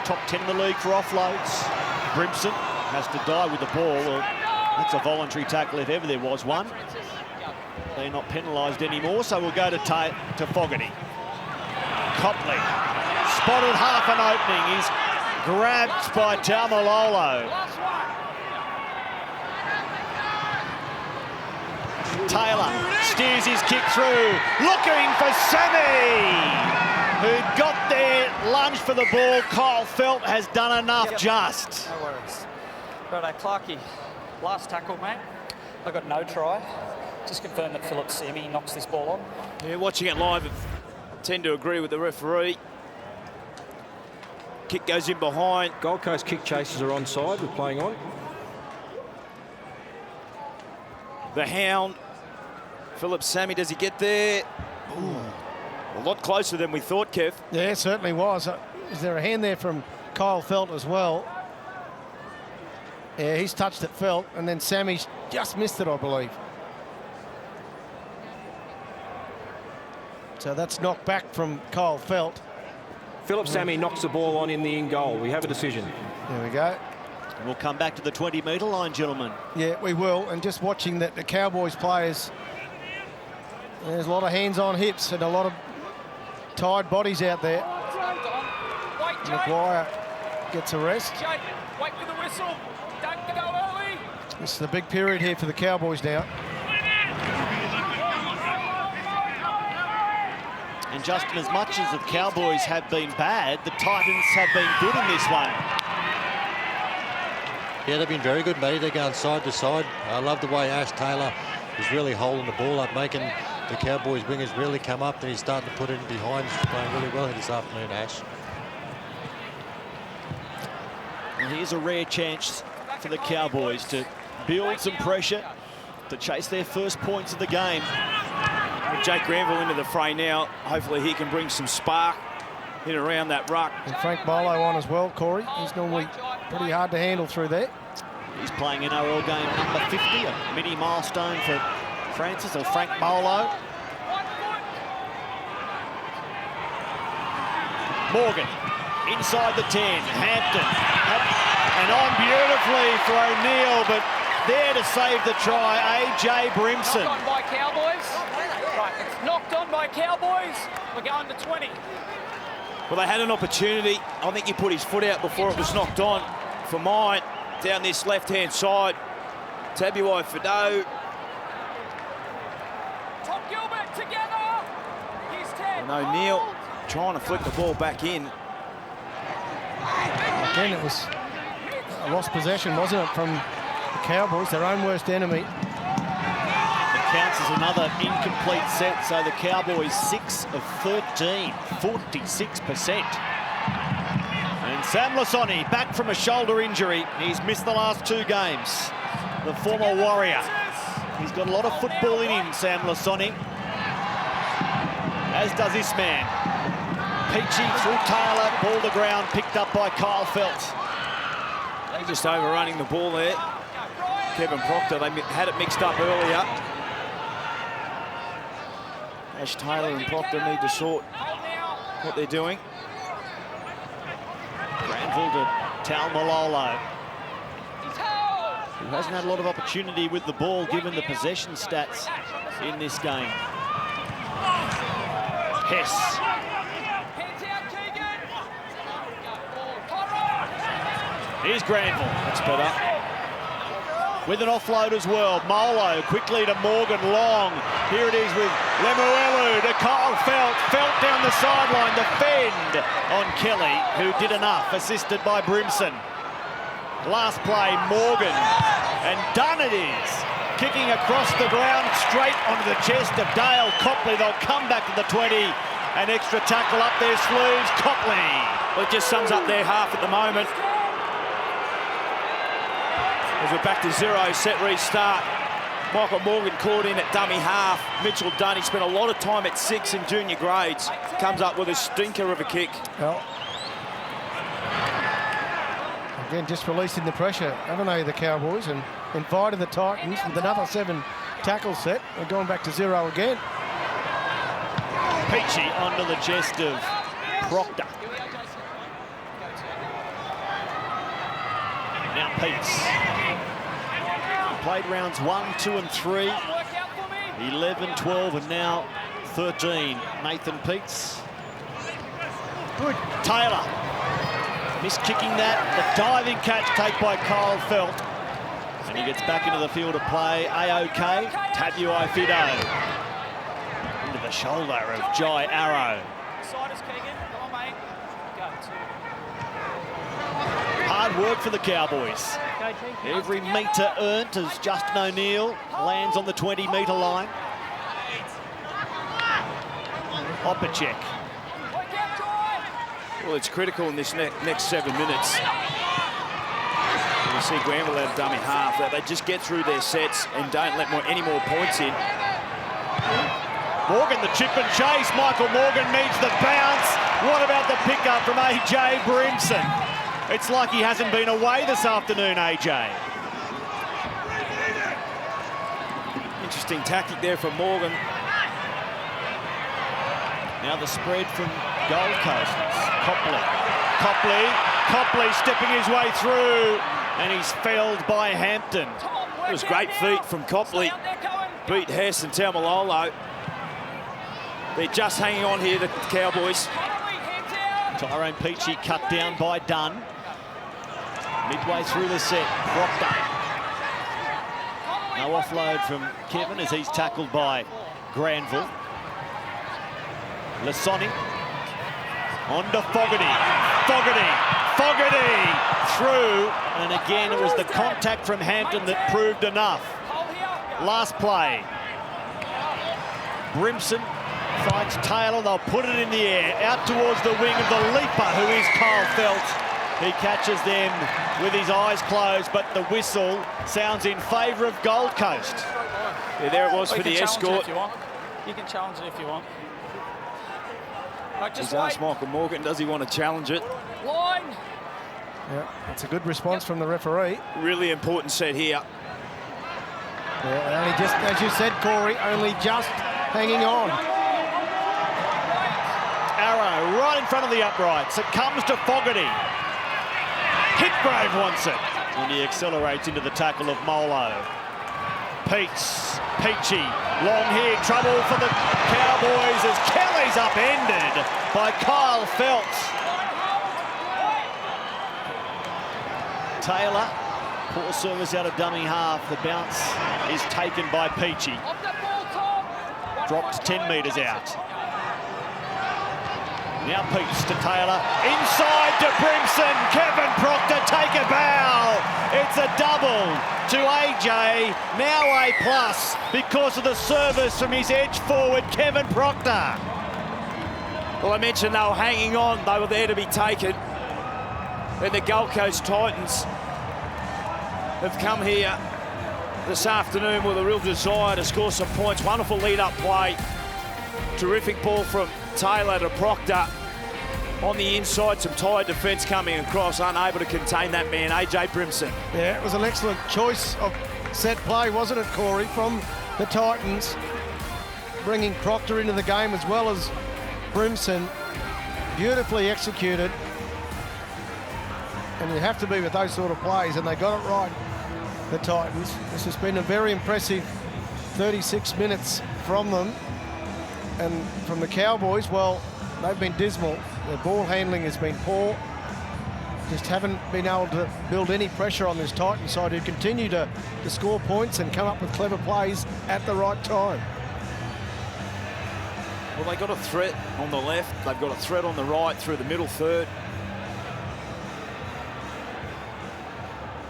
Top 10 in the league for offloads. Brimson has to die with the ball. That's a voluntary tackle if ever there was one. They're not penalised anymore, so we'll go to Fogarty. Copley spotted half an opening. He's grabbed by Taumalolo. Taylor steers his kick through, looking for Sammy, who got there, lunged for the ball. Kyle Feltz has done enough just. No worries. Righto, Clarkie, last tackle, mate. I got no try. Just confirm that Philip Sammy knocks this ball on. Yeah, watching it live, I tend to agree with the referee. Kick goes in behind. Gold Coast kick chasers are onside. We're playing on. The Hound. Philip Sammy, does he get there? Ooh, a lot closer than we thought, Kev. Yeah, it certainly was. Is there a hand there from Kyle Feltz as well? Yeah, he's touched it, Feltz, and then Sammy's just missed it, I believe. So that's knocked back from Kyle Feltz. Philip Sammy knocks the ball on in the in goal. We have a decision. There we go. And we'll come back to the 20-metre line, gentlemen. Yeah, we will. And just watching that, the Cowboys players, there's a lot of hands on hips and a lot of tired bodies out there. Maguire gets a rest. Wait for the whistle. Don't go early. This is the big period here for the Cowboys now. And Justin, as much as the Cowboys have been bad, the Titans have been good in this one. Yeah, they've been very good, matey. They're going side to side. I love the way Ash Taylor is really holding the ball up, making the Cowboys wingers really come up, and he's starting to put it in behind. He's playing really well this afternoon, Ash. And here's a rare chance for the Cowboys to build some pressure, to chase their first points of the game. With Jake Granville into the fray now, hopefully he can bring some spark in around that ruck. And Frank Molo on as well, Corey. He's normally pretty hard to handle through there. He's playing NRL game number 50, a mini milestone for Francis or Frank Molo. Morgan inside the 10, Hampton, and on beautifully for O'Neill, but there to save the try, AJ Brimson. Knocked on by Cowboys. Right, it's knocked on by Cowboys. We're going to 20. Well, they had an opportunity. I think he put his foot out before it was knocked on. for mine down this left-hand side. Tabuai Fido. And O'Neill trying to flick the ball back in. Again, it was a lost possession, wasn't it, from the Cowboys, their own worst enemy. It counts as another incomplete set, so the Cowboys 6 of 13, 46%. And Sam Lasoni back from a shoulder injury. He's missed the last 2 games. The former Warrior. He's got a lot of football in him, Sam Lasoni. As does this man. Peachy through Taylor, ball to ground, picked up by Kyle Felt. They're just overrunning the ball there. Kevin Proctor, they had it mixed up earlier. Ash Taylor and Proctor need to sort what they're doing. Granville to Taumalolo, who hasn't had a lot of opportunity with the ball given the possession stats in this game. Hess. Here's Granville. That's better. With an offload as well. Molo quickly to Morgan Long. Here it is with Lemuelu to Kyle Felt. Felt down the sideline. The fend on Kelly, who did enough, assisted by Brimson. Last play, Morgan. And done it is. Kicking across the ground straight onto the chest of Dale Copley. They'll come back to the 20. An extra tackle up their sleeves. Copley. Well, it just sums up their half at the moment. As we're back to 0, set restart. Michael Morgan caught in at dummy half. Mitchell Dunn, he spent a lot of time at 6 in junior grades. Comes up with a stinker of a kick. Well, again, just releasing the pressure, haven't they, the Cowboys, and invited the Titans with another 7 tackle set. We're going back to 0 again. Peachy onto the chest of Proctor. Now Peets. Played rounds 1, 2 and 3. 11, 12 and now 13. Nathan Peets. Good. Taylor. Missed kicking that. The diving catch take by Kyle Felt. And he gets back into the field of play. A-OK. Tabuai Fido. Into the shoulder of Jai Arrow. Hard work for the Cowboys. Every metre earned as Justin O'Neill lands on the 20-metre line. Opacek. Well, it's critical in this next 7 minutes. You see Granville out of dummy half, that they just get through their sets and don't let any more points in. Morgan, the chip and chase. Michael Morgan needs the bounce. What about the pickup from AJ Brimson? It's like he hasn't been away this afternoon, AJ. Interesting tactic there from Morgan. Now the spread from Gold Coast. Copley stepping his way through, and he's felled by Hampton. It was great feet from Copley. Beat Hess and Taumalolo. They're just hanging on here, the Cowboys. Tyrone Peachy cut down by Dunn. Midway through the set, Proctor. No offload from Kevin as he's tackled by Granville. Lasoni on to Fogarty. Fogarty through, and again it was the contact from Hampton that proved enough. Last play. Brimson finds Taylor, they'll put it in the air, out towards the wing of the leaper, who is Kyle Felt. He catches them with his eyes closed, but the whistle sounds in favour of Gold Coast. Yeah, there it was for the escort. You can challenge it if you want. Right, he's asked Michael Morgan, does he want to challenge it? Line. Yeah, that's a good response from the referee. Really important set here. Yeah, only just, as you said, Corey, only just hanging on. Arrow right in front of the uprights. It comes to Fogarty. Hitgrave wants it. And he accelerates into the tackle of Molo. Peachy, long here, trouble for the Cowboys as Kelly's upended by Kyle Felt. Taylor. Poor service out of dummy half. The bounce is taken by Peachy. Dropped 10 metres out. Now Peach to Taylor. Inside to Brimson. Kevin Proctor take a bow. It's a double to AJ. Now A+ because of the service from his edge forward, Kevin Proctor. Well, I mentioned they were hanging on. They were there to be taken. And the Gold Coast Titans have come here this afternoon with a real desire to score some points. Wonderful lead-up play. Terrific ball from Taylor to Proctor. On the inside, some tired defence coming across, unable to contain that man, AJ Brimson. Yeah, it was an excellent choice of set play, wasn't it, Corey, from the Titans, bringing Proctor into the game as well as Brimson. Beautifully executed. And you have to be with those sort of plays, and they got it right, the Titans. This has been a very impressive 36 minutes from them. And from the Cowboys, well, they've been dismal. Their ball handling has been poor. Just haven't been able to build any pressure on this Titan side, who continue to score points and come up with clever plays at the right time. Well, they got a threat on the left. They've got a threat on the right through the middle third.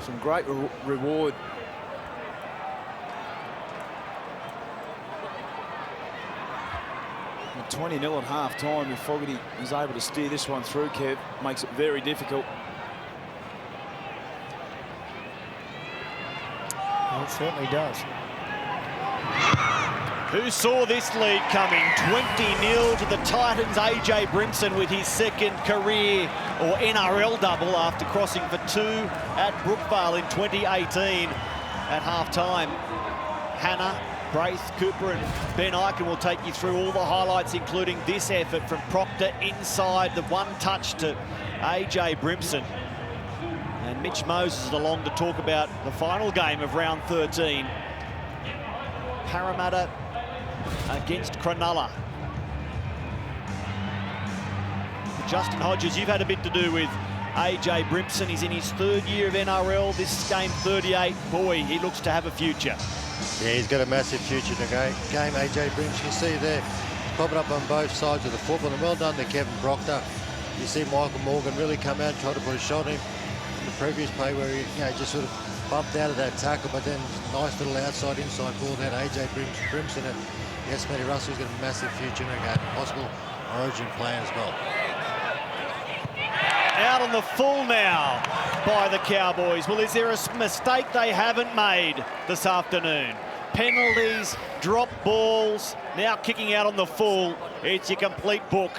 Some great reward. At 20-0 at half-time, if Fogarty is able to steer this one through, Kev, makes it very difficult. Well, it certainly does. Who saw this lead coming? 20-0 to the Titans. AJ Brimson with his second career or NRL double after crossing for 2 at Brookvale in 2018 at half-time. Hannah, Braith, Cooper and Ben Eichen will take you through all the highlights, including this effort from Proctor inside, the one touch to AJ Brimson. And Mitch Moses is along to talk about the final game of round 13. Parramatta against Cronulla. Justin Hodges, you've had a bit to do with AJ Brimson. He's in his 3rd year of NRL. This game 38. Boy, he looks to have a future. Yeah, he's got a massive future in the game, AJ Brimson. You see there, popping up on both sides of the football, and well done to Kevin Proctor. You see Michael Morgan really come out and try to put a shot in the previous play where he just sort of bumped out of that tackle, but then nice little outside-inside ball there to AJ Brimson. And yes, Matty Russell's got a massive future in the game, possible origin plan as well. Out on the full now by the Cowboys. Well, is there a mistake they haven't made this afternoon? Penalties, drop balls, now kicking out on the full. It's your complete book.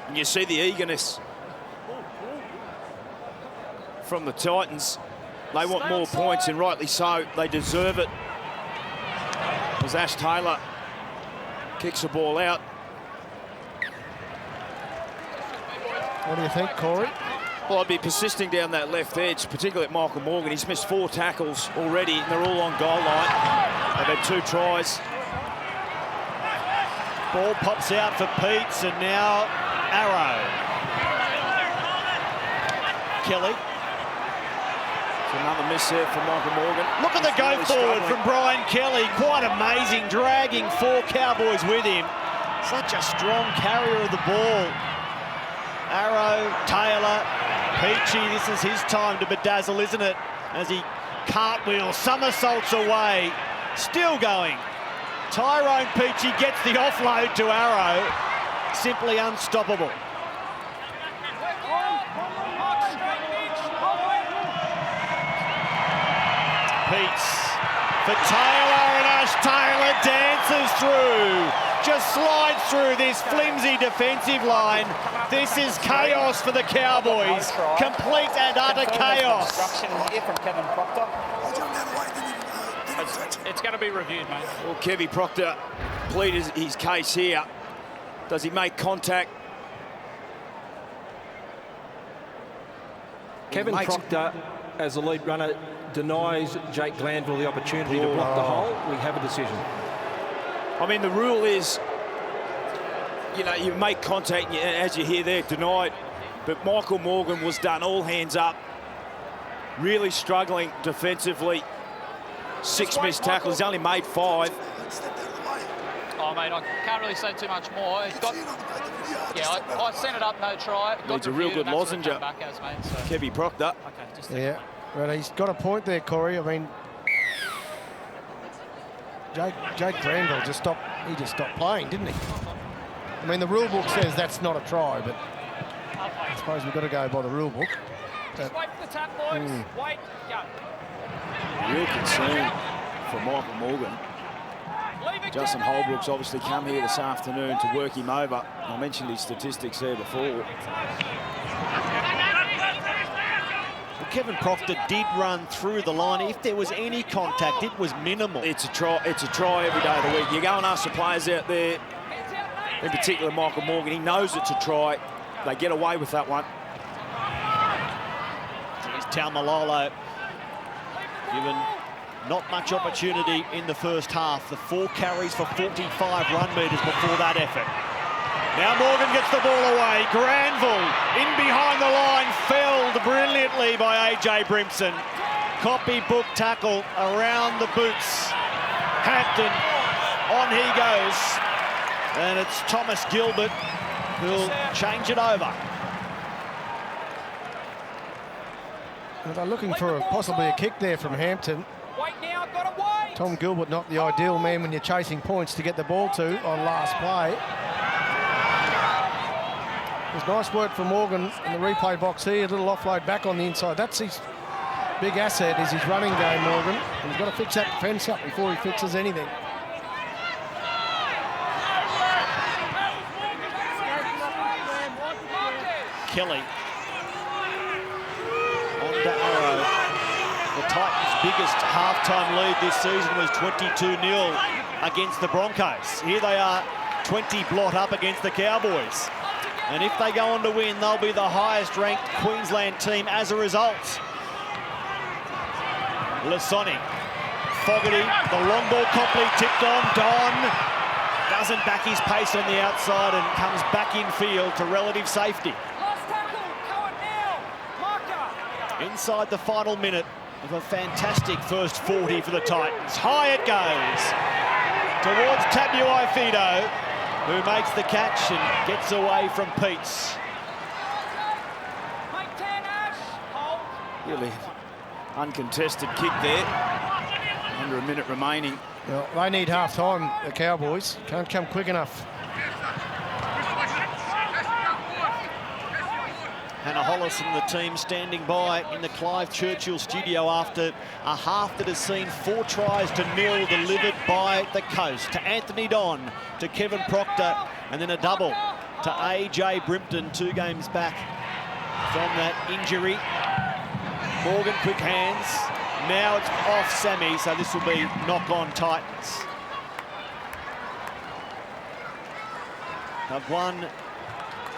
And you see the eagerness from the Titans. They want more points, and rightly so. They deserve it. As Ash Taylor kicks the ball out. What do you think, Corey? Well, I'd be persisting down that left edge, particularly at Michael Morgan. He's missed 4 tackles already, and they're all on goal line. They've had 2 tries. Ball pops out for Peets, and now Arrow. Kelly. It's another miss there from Michael Morgan. Look at the go forward from Brian Kelly. Quite amazing, dragging 4 Cowboys with him. Such a strong carrier of the ball. Arrow, Taylor, Peachy, this is his time to bedazzle, isn't it? As he cartwheels, somersaults away, still going. Tyrone Peachy gets the offload to Arrow, simply unstoppable. Peets for Taylor, and Ash Taylor dances through. Just slides through this flimsy defensive line. This is chaos for the Cowboys. Complete and utter chaos. Here from Kevin Proctor. It's going to be reviewed, mate. Well, Kevin Proctor pleaded his case here. Does he make contact? Kevin Proctor, as the lead runner, denies Jake Glanville the opportunity to block the hole. We have a decision. I mean, the rule is, you know, you make contact, as you hear there, denied. But Michael Morgan was done all hands up. really struggling defensively. 6 missed tackles. He's only made 5. Oh, mate, I can't really say too much more. He's got, I sent it up, no try. Needs a real good lozenger. Kevy Proctor. Okay, just yeah, well, he's got a point there, Corey. I mean, Jake Granville just stopped. He just stopped playing, didn't he? I mean, the rule book says that's not a try, but I suppose we've got to go by the rule book. Just wait for the tap, boys. Wait, go. Real concern for Michael Morgan. Justin Holbrook's obviously come here this afternoon to work him over. I mentioned his statistics there before. Well, Kevin Proctor did run through the line. If there was any contact, it was minimal. It's a try. It's a try every day of the week. You go and ask the players out there, in particular Michael Morgan. He knows it's a try. They get away with that one. Here's Taumalolo given not much opportunity in the first half. The 4 carries for 45 run metres before that effort. Now Morgan gets the ball away. Granville in behind the line, felled brilliantly by AJ Brimson. Copybook tackle around the boots. Hampton, on he goes. And it's Thomas Gilbert who'll change it over. Well, they're looking for possibly a kick there from Hampton. Wait now, gotta wait. Tom Gilbert, not the ideal man when you're chasing points to get the ball to on last play. There's nice work from Morgan in the replay box here. A little offload back on the inside. That's his big asset, is his running game, Morgan. And he's got to fix that defence up before he fixes anything. Kelly on to Arrow. The Titans' biggest halftime lead this season was 22-0 against the Broncos. Here they are 20 blot up against the Cowboys. And if they go on to win, they'll be the highest ranked Queensland team as a result. Lasoni, Fogarty, the long ball complete tipped on. Don doesn't back his pace on the outside and comes back in field to relative safety. Inside the final minute of a fantastic first 40 for the Titans. High it goes towards Tabuai Fido, who makes the catch and gets away from Peets. Really uncontested kick there. Under a minute remaining. Well, they need half-time, the Cowboys. Can't come quick enough. Hannah Hollis and the team standing by in the Clive Churchill studio after a half that has seen 4 tries to 0 delivered by the Coast. To Anthony Don, to Kevin Proctor, and then a double to AJ Brimson 2 games back from that injury. Morgan, quick hands. Now it's off Sammy, so this will be knock-on Titans. They've won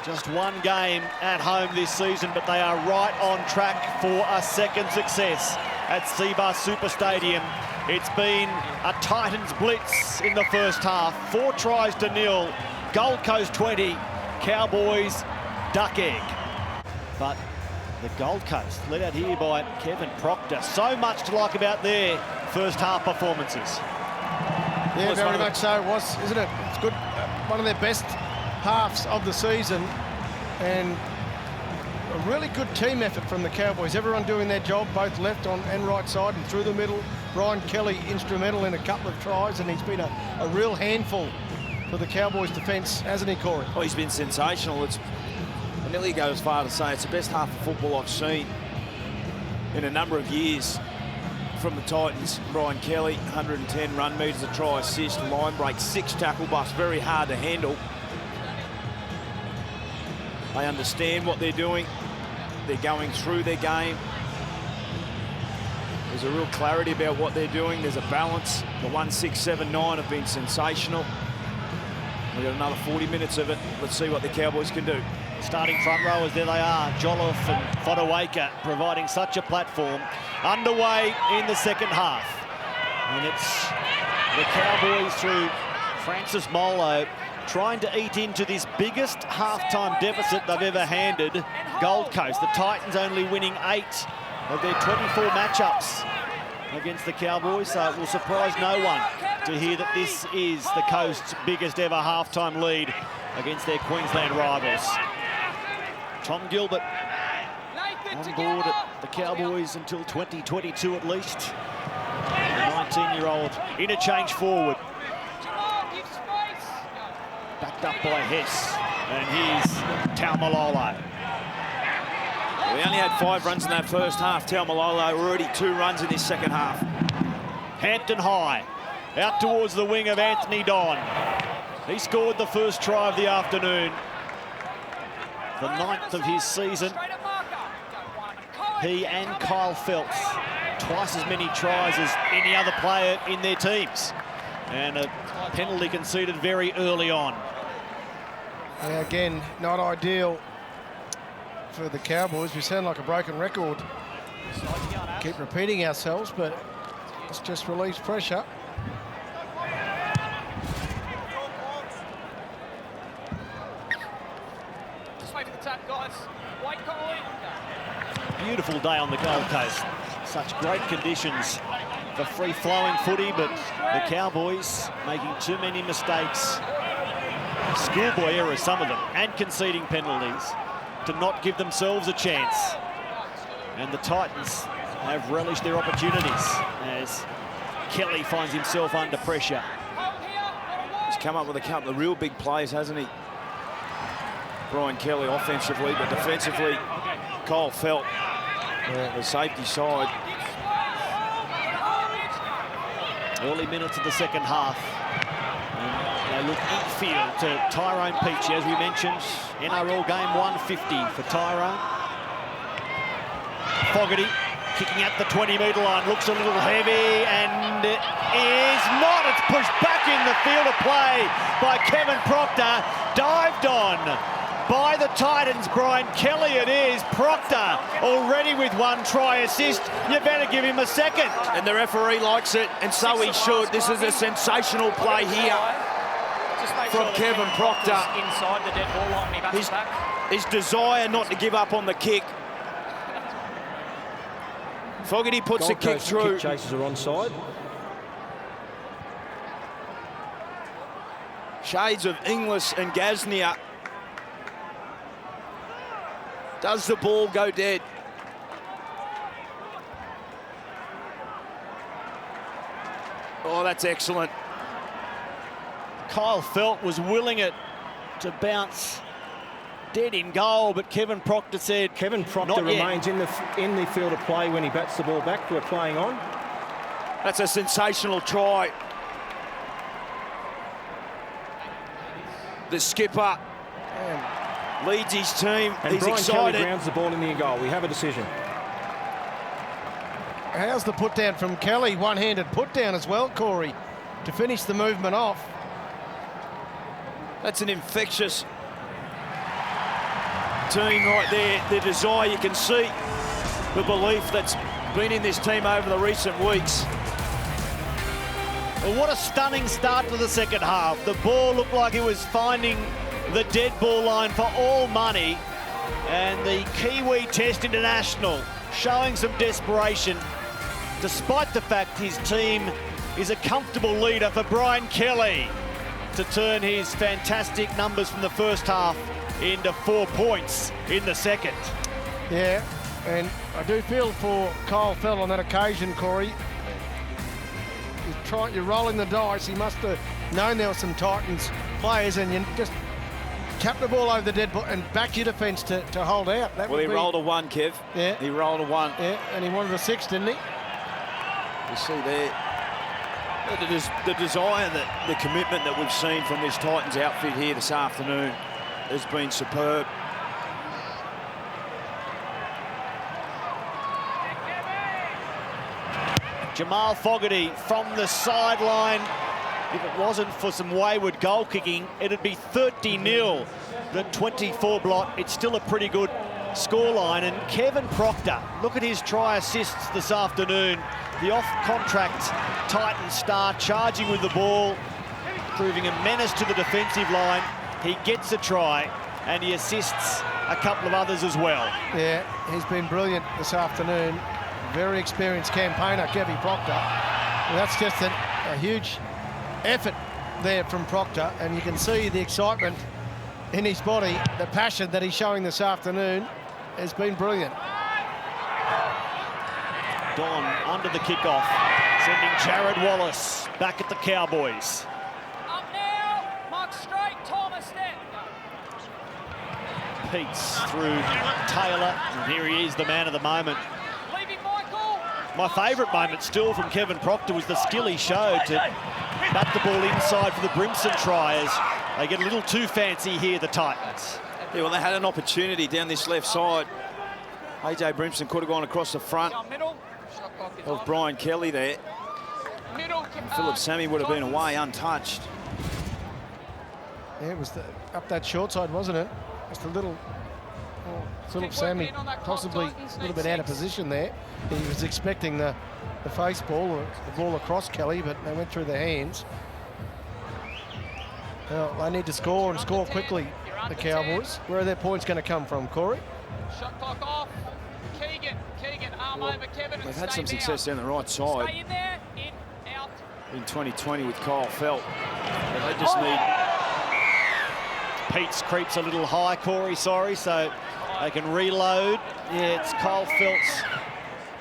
just 1 game at home this season, but they are right on track for a second success at Seabus Super Stadium. It's been a Titans blitz in the first half. 4 tries to 0. Gold Coast 20, Cowboys duck egg. But the Gold Coast led out here by Kevin Proctor. So much to like about their first half performances. Yeah, very much so it was, isn't it? It's good. One of their best halves of the season, and a really good team effort from the Cowboys. Everyone doing their job, both left on and right side and through the middle. Brian Kelly instrumental in a couple of tries, and he's been a real handful for the Cowboys defence, hasn't he, Corey? Oh, he's been sensational. I nearly go as far to say it's the best half of football I've seen in a number of years from the Titans. Brian Kelly, 110 run metres, a try assist, line break, 6 tackle busts, very hard to handle. They understand what they're doing. They're going through their game. There's a real clarity about what they're doing. There's a balance. The 1, 6, 7, 9 have been sensational. We've got another 40 minutes of it. Let's see what the Cowboys can do. Starting front rowers, there they are. Jolliffe and Fodawaker providing such a platform. Underway in the second half. And it's the Cowboys through Francis Molo trying to eat into this biggest halftime deficit they've ever handed Gold Coast. The Titans only winning 8 of their 24 matchups against the Cowboys, so it will surprise no one to hear that this is the Coast's biggest ever halftime lead against their Queensland rivals. Tom Gilbert on board at the Cowboys until 2022 at least. The 19-year-old interchange forward. Backed up by Hess. And here's Taumalolo. We only had 5 runs in that first half. Taumalolo already 2 runs in this second half. Hampton High. Out towards the wing of Anthony Don. He scored the first try of the afternoon. The 9th of his season. He and Kyle Phelps, twice as many tries as any other player in their teams. And a penalty conceded very early on. Yeah, again, not ideal for the Cowboys. We sound like a broken record. Keep repeating ourselves, but it's just relieves pressure. Just wait for the tap, guys. Wait, Coley. Beautiful day on the Gold Coast. Such great conditions for free-flowing footy, but the Cowboys making too many mistakes. Schoolboy errors, some of them, and conceding penalties to not give themselves a chance. And the Titans have relished their opportunities as Kelly finds himself under pressure. He's come up with a couple of real big plays, hasn't he? Brian Kelly offensively, but defensively, Kyle Felt, the safety side. Early minutes of the second half. And they look infield to Tyrone Peachy, as we mentioned. NRL game 150 for Tyrone. Fogarty kicking at the 20-metre line, looks a little heavy, and it is not. It's pushed back in the field of play by Kevin Proctor. Dived on by the Titans, Brian Kelly it is. Proctor already with 1 try assist. You better give him a second. And the referee likes it, and so he should. This is a sensational play here from Kevin Proctor. Inside the dead ball line when he bats back. His desire not to give up on the kick. Fogarty puts the kick through. Kick chases are onside. Shades of Inglis and Gasnier. Does the ball go dead? Oh, that's excellent. Kyle Felt was willing it to bounce dead in goal, but Kevin Proctor said, Kevin Proctor remains in the field of play when he bats the ball back. We're playing on. That's a sensational try. The skipper leads his team. And He's Brian excited. Kelly grounds the ball in the goal. We have a decision. How's the put down from Kelly? One-handed put down as well, Corey, to finish the movement off. That's an infectious team right there. The desire, you can see the belief that's been in this team over the recent weeks. Well, what a stunning start to the second half. The ball looked like it was finding the dead ball line for all money. And the Kiwi Test International showing some desperation, despite the fact his team is a comfortable leader for Brian Kelly to turn his fantastic numbers from the first half into 4 points in the second. Yeah, and I do feel for Kyle Fell on that occasion, Corey. You're rolling the dice. He must have known there were some Titans players, and you just tap the ball over the dead ball and back your defence to hold out. Well, he rolled a 1, Kev. Yeah. He rolled a 1. Yeah, and he wanted a 6, didn't he? You see there the desire, the commitment that we've seen from this Titans outfit here this afternoon has been superb. Jamal Fogarty from the sideline. If it wasn't for some wayward goal kicking, it'd be 30-0. The 24 blot, it's still a pretty good scoreline. And Kevin Proctor, look at his try assists this afternoon. The off-contract Titan star charging with the ball, proving a menace to the defensive line. He gets a try and he assists a couple of others as well. Yeah, he's been brilliant this afternoon. very experienced campaigner, Kevin Proctor. Well, that's just a huge effort there from Proctor, and you can see the excitement in his body. The passion that he's showing this afternoon has been brilliant. Don under the kickoff, sending Jared Wallace back at the Cowboys. Up now, mark straight, Thomas there. Peets through Taylor, and here he is, the man of the moment. Leaving Michael. My favourite moment still from Kevin Proctor was the skill he showed to bat the ball inside for the Brimson try as they get a little too fancy here, the Titans. Yeah, well, they had an opportunity down this left side. AJ Brimson could have gone across the front of Brian Kelly there. Philip Sammy would have been away untouched. Yeah, it was up that short side, wasn't it? Just a little... Philip Sammy possibly a little bit out of position there. He was expecting the face ball, or the ball across Kelly, but they went through the hands. Well, they need to score and score quickly, the Cowboys. Where are their points going to come from, Corey? Shot clock off. Keegan, arm over Kevin. They've had some success down the right side. Stay in there, out. In 2020 with Kyle Felt. But they just need... Peets creeps a little high, Corey, sorry, so they can reload. Yeah, it's Kyle Felt's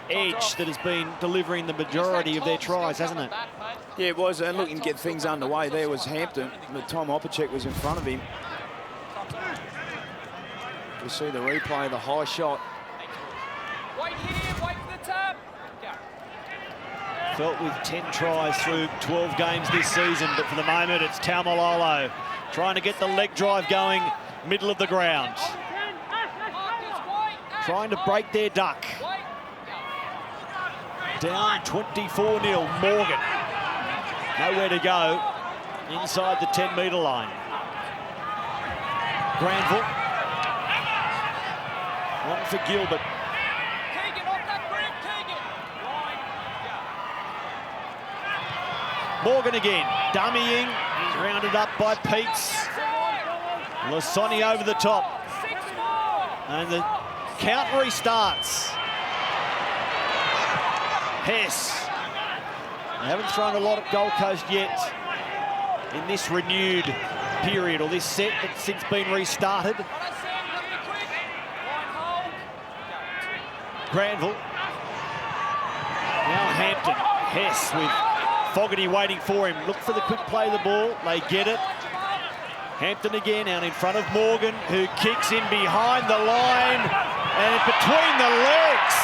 edge that has been delivering the majority of their tries, hasn't it? Yeah, it was, and looking to get things underway there was Hampton, but Tom Opacek was in front of him. We see the replay, the high shot. Wait here, wait for the tap. Felt with 10 tries through 12 games this season, but for the moment it's Taumalolo trying to get the leg drive going, middle of the ground. Trying to break their duck. Down 24-0, Morgan. Nowhere to go inside the 10-metre line. Granville. One for Gilbert. Morgan again, dummying. He's rounded up by Peets. Lasoni over the top. And the count restarts. Hess. They haven't thrown a lot at Gold Coast yet in this renewed period, or this set that's since been restarted. Granville. Now Hampton. Hess with Fogarty waiting for him. Look for the quick play of the ball. They get it. Hampton again out in front of Morgan, who kicks in behind the line and between the legs.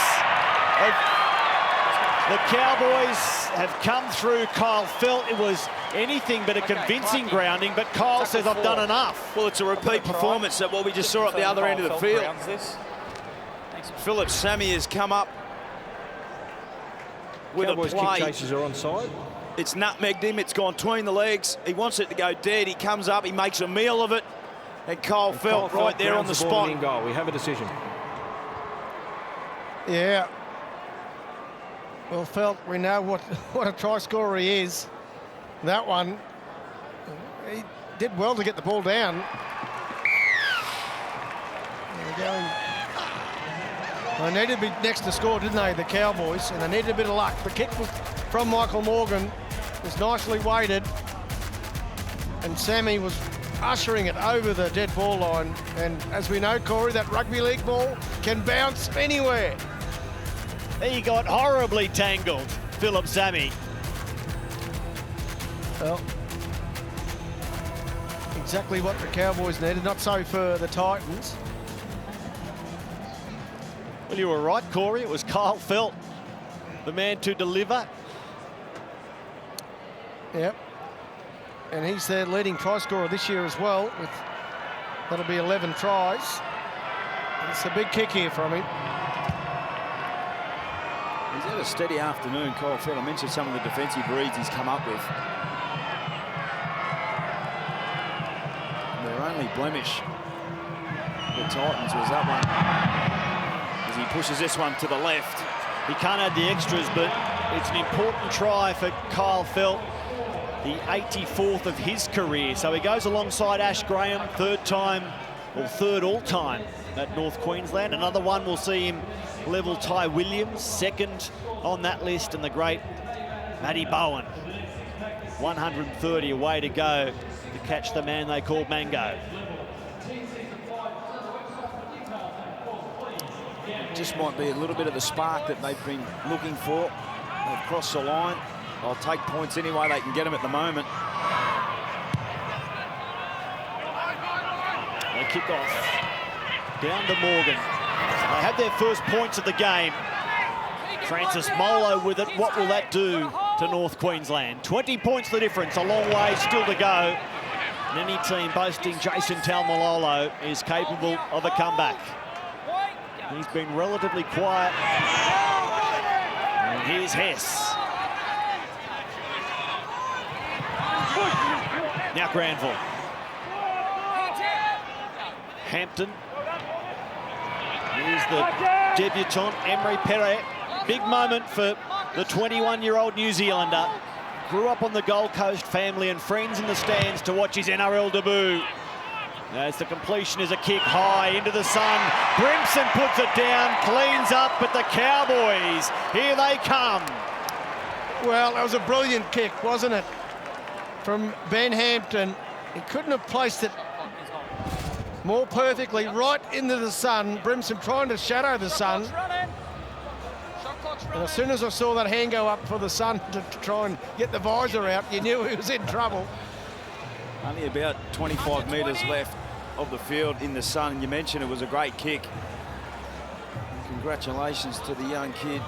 The Cowboys have come through Kyle Felt. It was anything but a convincing grounding, but Kyle says, I've done enough. Well, it's a repeat performance of what we just saw at the other end of the field. Philip Sammy has come up with Cowboys a play. Kick chasers are onside. It's nutmegged him, it's gone between the legs. He wants it to go dead, he comes up, he makes a meal of it. And Kyle Felt right there on the spot. In goal. We have a decision. Yeah. Well, Felt, we know what a try scorer he is. That one, he did well to get the ball down. They needed to be next to score, didn't they, the Cowboys? And they needed a bit of luck. The kick was from Michael Morgan. Was nicely weighted. And Sammy was ushering it over the dead ball line. And as we know, Corey, that rugby league ball can bounce anywhere. He got horribly tangled, Philip Sammy. Well, exactly what the Cowboys needed, not so for the Titans. Well, you were right, Corey. It was Kyle Felt, the man to deliver. Yep. And he's their leading try scorer this year as well. That'll be 11 tries. It's a big kick here from him. He's had a steady afternoon, Kyle Felt. I mentioned some of the defensive reads he's come up with. Their only blemish, the Titans, was that one. As he pushes this one to the left. He can't add the extras, but it's an important try for Kyle Felt, the 84th of his career. So he goes alongside Ash Graham, third time or third all-time at North Queensland. Another one will see him level Ty Williams, second on that list, and the great Matty Bowen. 130 away to go to catch the man they called Mango. Just might be a little bit of the spark that they've been looking for. They've crossed the line. They'll take points any way they can get them at the moment. They kick off. Down to Morgan. They had their first points of the game. Francis Molo with it. What will that do to North Queensland? 20 points the difference. A long way still to go. And any team boasting Jason Taumalolo is capable of a comeback. He's been relatively quiet. And here's Hess. Now Granville. Hampton. Here's the debutant, Emery Perret. Big moment for the 21-year-old New Zealander. Grew up on the Gold Coast, family and friends in the stands to watch his NRL debut. As the completion is a kick high into the sun. Brimson puts it down, cleans up, but the Cowboys, here they come. Well, that was a brilliant kick, wasn't it? From Ben Hampton. He couldn't have placed it more perfectly, right into the sun. Brimson trying to shadow the sun. And as soon as I saw that hand go up for the sun to try and get the visor out, you knew he was in trouble. Only about 25 metres left of the field in the sun. You mentioned it was a great kick. And congratulations to the young kid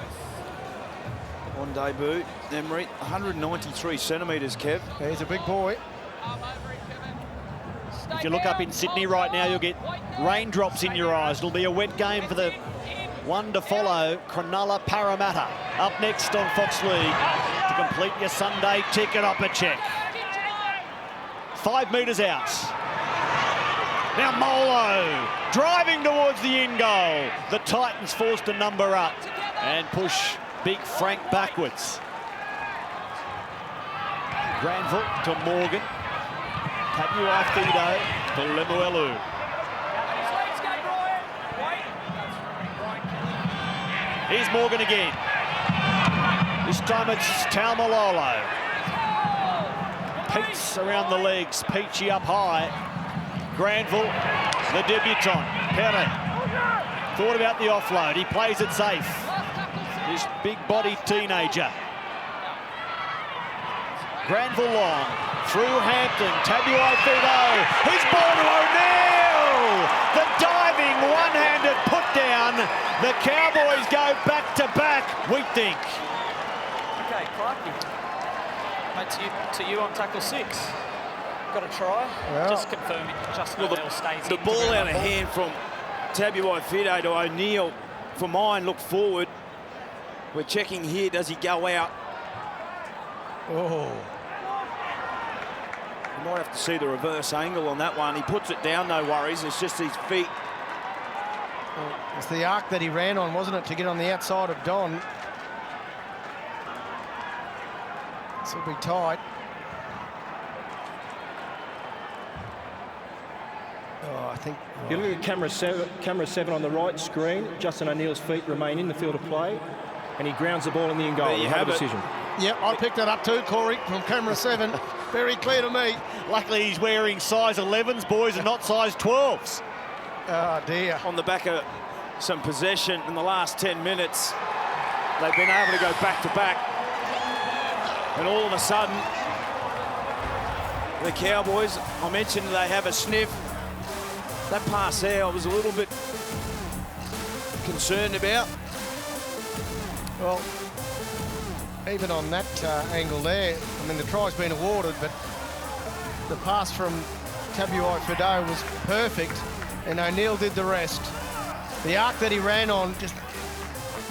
on debut, Emery. 193 centimetres, Kev. Yeah, he's a big boy. If you look up in Sydney right now, you'll get raindrops in your eyes. It'll be a wet game for the one to follow, Cronulla Parramatta. Up next on Fox League to complete your Sunday ticket check. 5 metres out. Now Molo driving towards the in goal. The Titans forced a number up and push Big Frank backwards. Granville to Morgan. Tabuai Fido to Lemuelu. Here's Morgan again. This time it's Taumalolo. Pete's around the legs, Peachy up high. Granville, the debutant, Perry. Thought about the offload, he plays it safe. This big-bodied teenager. Granville long, through Hampton, Tabuai Fido. He's ball to O'Neill! The diving one-handed put down. The Cowboys go back-to-back, we think. Okay, Clarkie. Mate, to you on tackle 6. Got a try. Well, just confirming. Justin O'Neill stays The in ball out of hand from Tabuai Fido to O'Neill. For mine, look forward. We're checking here. Does he go out? Oh. You might have to see the reverse angle on that one. He puts it down, no worries. It's just his feet. Well, it's the arc that he ran on, wasn't it, to get on the outside of Don. This will be tight. Oh, I think... You look at camera 7 on the right screen. Justin O'Neill's feet remain in the field of play, and he grounds the ball in the in goal. There you have it. Decision. Yep, I picked that up too, Corey, from camera 7. Very clear to me. Luckily he's wearing size 11s, boys, and not size 12s. Oh, dear. On the back of some possession in the last 10 minutes, they've been able to go back-to-back. And all of a sudden, the Cowboys, I mentioned they have a sniff. That pass there, I was a little bit concerned about. Well, even on that angle there, I mean, the try's been awarded, but the pass from Tabuai Fido was perfect, and O'Neill did the rest. The arc that he ran on just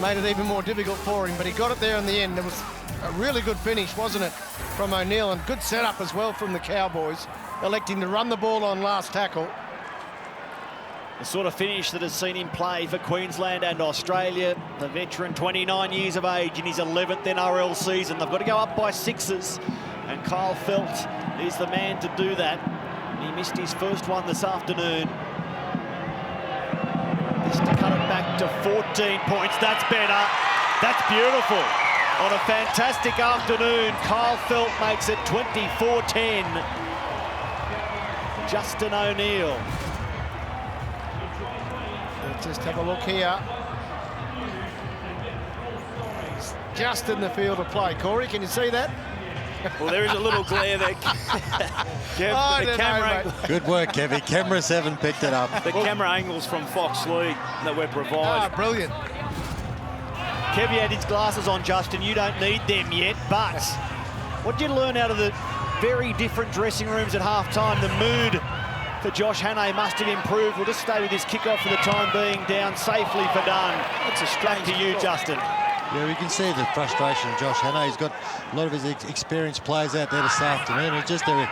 made it even more difficult for him, but he got it there in the end. It was a really good finish, wasn't it, from O'Neill, and good setup as well from the Cowboys, electing to run the ball on last tackle. The sort of finish that has seen him play for Queensland and Australia. The veteran, 29 years of age in his 11th NRL season. They've got to go up by 6s, and Kyle Felt is the man to do that. He missed his first one this afternoon. Just to cut it back to 14 points. That's better. That's beautiful. On a fantastic afternoon, Kyle Felt makes it 24-10. Justin O'Neill. Let's just have a look here. He's just in the field of play. Corey, can you see that? Well, there is a little glare there. Kev, I the don't camera know, Good work, Kevy. Camera 7 picked it up. The camera angles from Fox League that we're providing. Brilliant. Kevy had his glasses on, Justin. You don't need them yet, but what did you learn out of the very different dressing rooms at half-time? The mood for Josh Hannay must have improved. We'll just stay with his kickoff for the time being, down safely for Dunn. That's a straight to you, Justin. Yeah, we can see the frustration of Josh Hannay. He's got a lot of his experienced players out there this afternoon. It's just their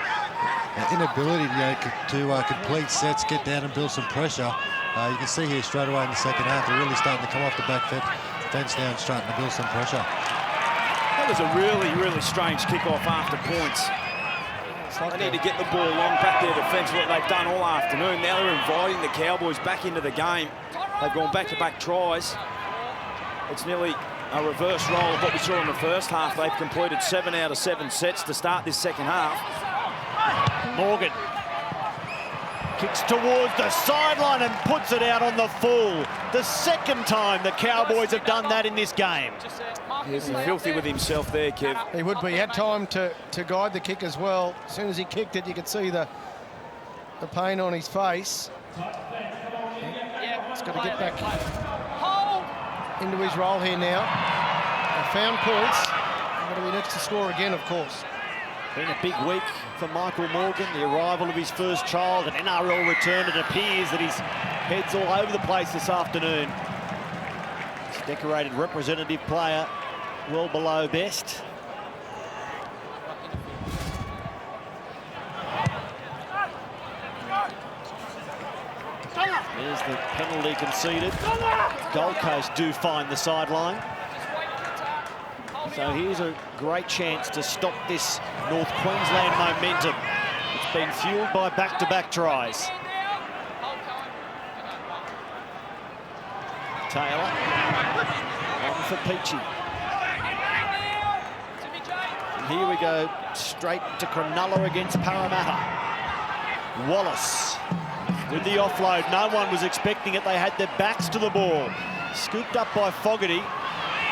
inability to complete sets, get down and build some pressure. You can see here straight away in the second half, they're really starting to come off the back fence now and starting to build some pressure. That was a really, really strange kickoff after points. They need to get the ball long back their defence, what they've done all afternoon. Now they're inviting the Cowboys back into the game. They've gone back-to-back tries. It's nearly a reverse role of what we saw in the first half. They've completed 7 out of 7 sets to start this second half. Morgan kicks towards the sideline and puts it out on the full. The second time the Cowboys have done that in this game. He's filthy with himself there, Kev. He would be. He had time to guide the kick as well. As soon as he kicked it, you could see the pain on his face. He's got to get back into his role here now. They found points. Got to be next to score again, of course. Been a big week for Michael Morgan, the arrival of his first child, an NRL return. It appears that his head's all over the place this afternoon. He's a decorated representative player, well below best. There's the penalty conceded. Gold Coast do find the sideline. So here's a great chance to stop this North Queensland momentum. It's been fueled by back-to-back tries. Taylor on for Peachy. And here we go, straight to Cronulla against Parramatta. Wallace with the offload. No one was expecting it. They had their backs to the ball. Scooped up by Fogarty.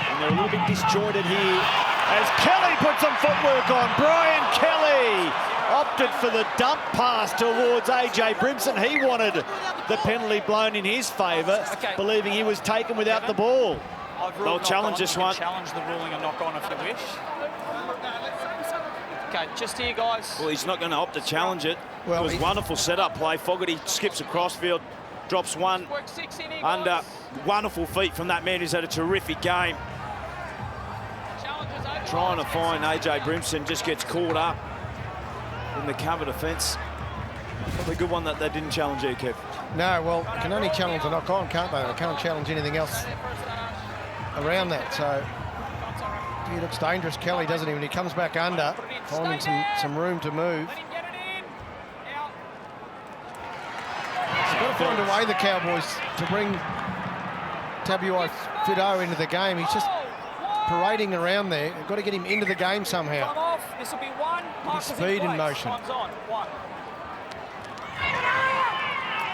And they're a little bit disjointed here as Kelly put some footwork on. Brian Kelly opted for the dump pass towards AJ Brimson. He wanted the penalty blown in his favour, believing he was taken without the ball. They'll challenge this one. Challenge the ruling and knock on if you wish. Okay, just here, guys. Well, he's not going to opt to challenge it. Well, it was wonderful setup play. Fogarty skips across field, drops one under. Wonderful feet from that man who's had a terrific game. Trying to find AJ Brimson, just gets caught up in the cover defence. Probably a good one that they didn't challenge here, Kev. No, well, you can only challenge the knock on, can't they? They can't challenge anything else around that. So he looks dangerous, Kelly, doesn't he? When he comes back under, finding some room to move. He's got to find a way, the Cowboys, to bring Tabuai Fido into the game. He's just parading around there. They've got to get him into the game somehow. This will be one. His speed in motion.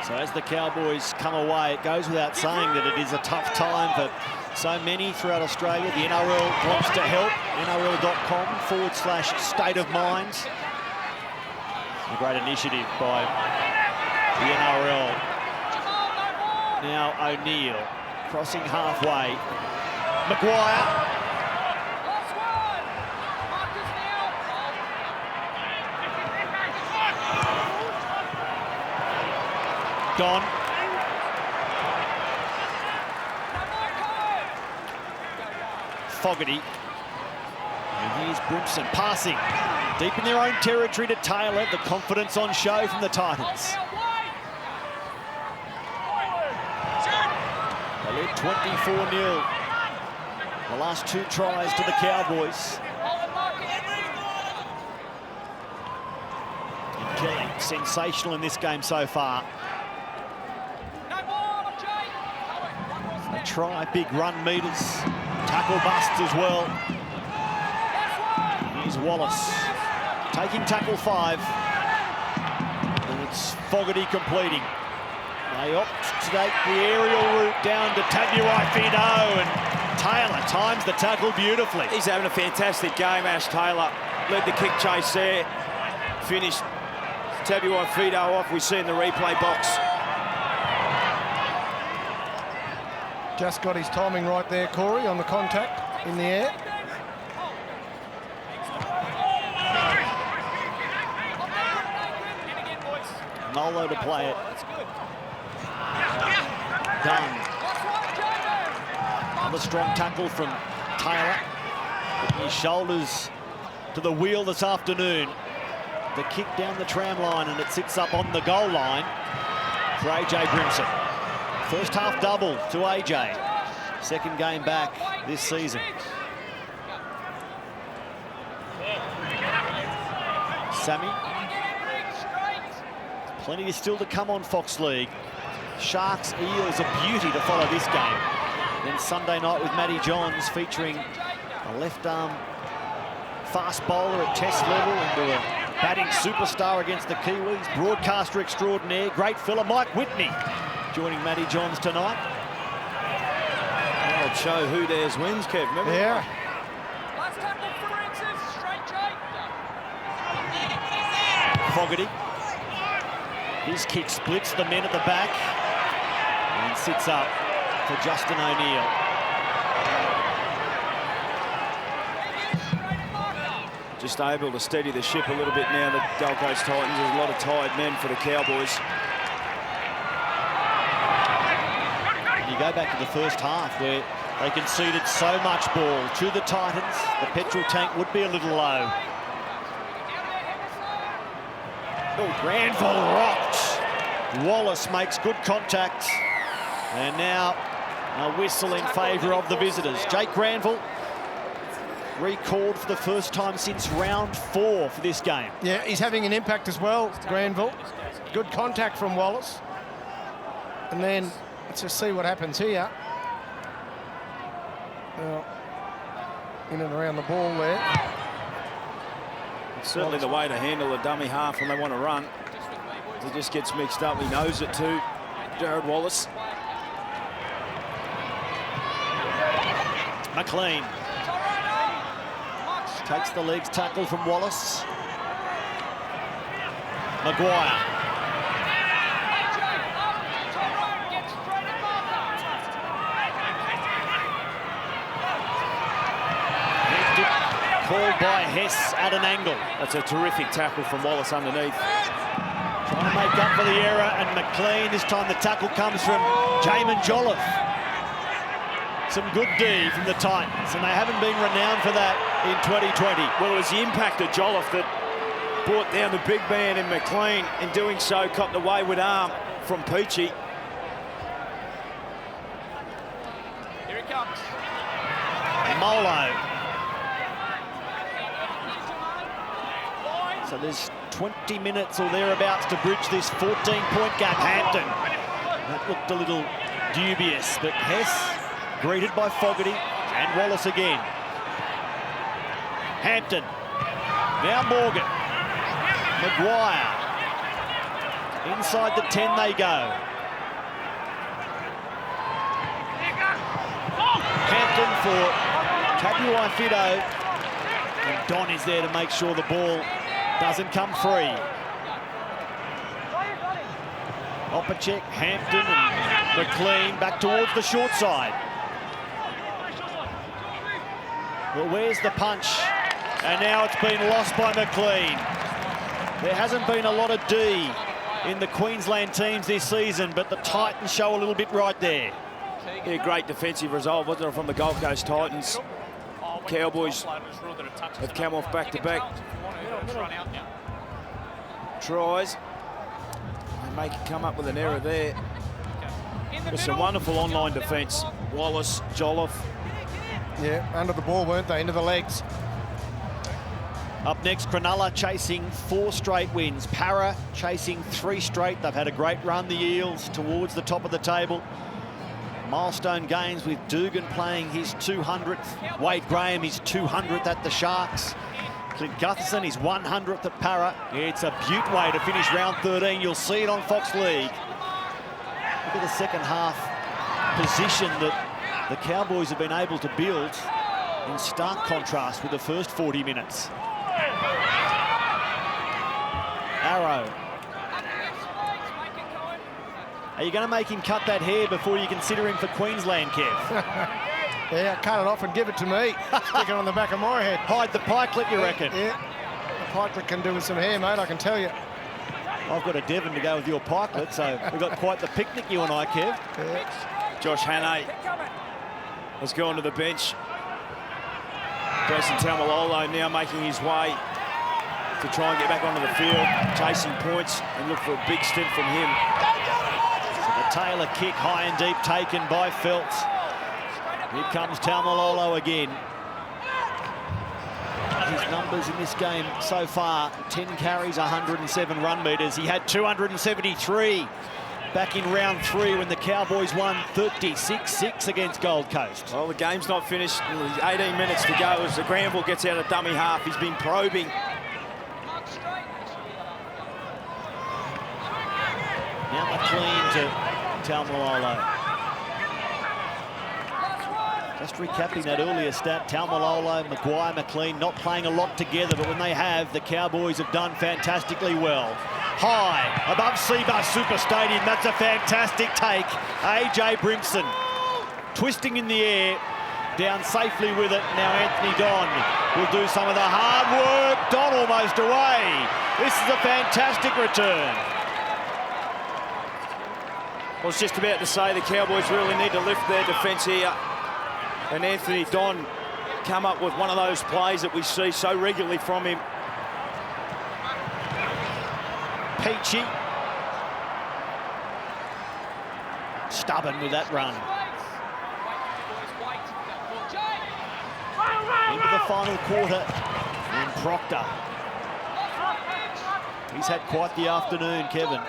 So as the Cowboys come away, it goes without saying that it is a tough time for so many throughout Australia. The NRL wants to help. NRL.com/state of mind. A great initiative by the NRL. Now O'Neill crossing halfway. Maguire. Don. Fogarty. And here's Brimson passing deep in their own territory to Taylor. The confidence on show from the Titans. They led 24-0. The last 2 tries to the Cowboys. And Kelly, sensational in this game so far. A try, big run meters, tackle busts as well. Here's Wallace taking tackle 5. And it's Fogarty completing. They opt to take the aerial route down to Tabuai-Fidow, and Taylor times the tackle beautifully. He's having a fantastic game, Ash Taylor. Led the kick chase there. Finished Tabuai-Fidow off. We see in the replay box. Just got his timing right there, Corey, on the contact in the air. Nolo to play it. Done. Another strong tackle from Taylor. Putting his shoulders to the wheel this afternoon. The kick down the tram line, and it sits up on the goal line for AJ Brimson. First half double to AJ. Second game back this season. Sammy. Plenty still to come on Fox League. Sharks, Eels, a beauty to follow this game. Then Sunday night with Matty Johns featuring a left-arm fast bowler at test level into a batting superstar against the Kiwis. Broadcaster extraordinaire, great fella, Mike Whitney, joining Matty Johns tonight. I'll show who dares wins, Kev. Remember? Yeah. Fogarty. His kick splits the men at the back and sits up for Justin O'Neill. Just able to steady the ship a little bit now, the Gold Coast Titans. There's a lot of tired men for the Cowboys. You go back to the first half where they conceded so much ball to the Titans. The petrol tank would be a little low. Oh, Granville rocked. Wallace makes good contact. And now a whistle in favour of the visitors. Jake Granville recalled for the first time since round 4 for this game. Yeah, he's having an impact as well, Granville. Good contact from Wallace. And then let's just see what happens here. Well, in and around the ball there. It's certainly the way to handle a dummy half when they want to run. He just gets mixed up. He knows it too. Jared Wallace. McLean takes the legs tackle from Wallace. Maguire. Called by Hess at an angle. That's a terrific tackle from Wallace underneath. Trying to make up for the error, and McLean, this time the tackle comes from Jamin Jolliffe. Some good D from the Titans, and they haven't been renowned for that in 2020. Well, it was the impact of Jolliffe that brought down the big man in McLean. In doing so, copped a wayward arm from Peachy. Here it comes. Molo. So there's 20 minutes or thereabouts to bridge this 14-point gap. Hampton. That looked a little dubious, but Hess greeted by Fogarty and Wallace again. Hampton. Now Morgan. Maguire. Inside the 10 they go. Hampton for Tabuai-Fidow. And Don is there to make sure the ball doesn't come free. Opacek, Hampton and McLean back towards the short side. Well, where's the punch? And now it's been lost by McLean. There hasn't been a lot of D in the Queensland teams this season, but the Titans show a little bit right there. Yeah, great defensive result, wasn't it, from the Gold Coast Titans? Cowboys have come off back-to-back tries. They make it come up with an error there. There's some wonderful online defence. Wallace, Jolliffe. Yeah, under the ball, weren't they? Into the legs. Up next, Cronulla chasing 4 straight wins. Para chasing 3 straight. They've had a great run, the Eels, towards the top of the table. Milestone games with Dugan playing his 200th. Wade Graham his 200th at the Sharks. Clint Gutherson his 100th at Para. It's a beaut way to finish round 13. You'll see it on Fox League. Look at the second half position that the Cowboys have been able to build in stark contrast with the first 40 minutes. Arrow. Are you going to make him cut that hair before you consider him for Queensland, Kev? Yeah, cut it off and give it to me. Stick it on the back of my head. Hide the pikelet, you reckon? Yeah, the pikelet can do with some hair, mate, I can tell you. I've got a Devon to go with your pikelet, so we've got quite the picnic, you and I, Kev. Yeah. Josh Hannay has gone to the bench. Bryson Taumalolo now making his way to try and get back onto the field, chasing points and look for a big stint from him. So the Taylor kick, high and deep, taken by Felt. Here comes Taumalolo again. His numbers in this game so far, 10 carries, 107 run meters. He had 273 back in round 3 when the Cowboys won 36-6 against Gold Coast. Well, the game's not finished. 18 minutes to go as the Granville gets out of dummy half. He's been probing. Now McLean to Taumalolo. Just recapping that earlier stat, Taumalolo, Maguire, McLean not playing a lot together, but when they have, the Cowboys have done fantastically well. High, above Seabus Super Stadium, that's a fantastic take. AJ Brimson, twisting in the air, down safely with it. Now Anthony Don will do some of the hard work. Don almost away. This is a fantastic return. I was just about to say the Cowboys really need to lift their defence here. And Anthony Don come up with one of those plays that we see so regularly from him. Peachy. Stubborn with that run. Into the final quarter. And Proctor. He's had quite the afternoon, Kevin.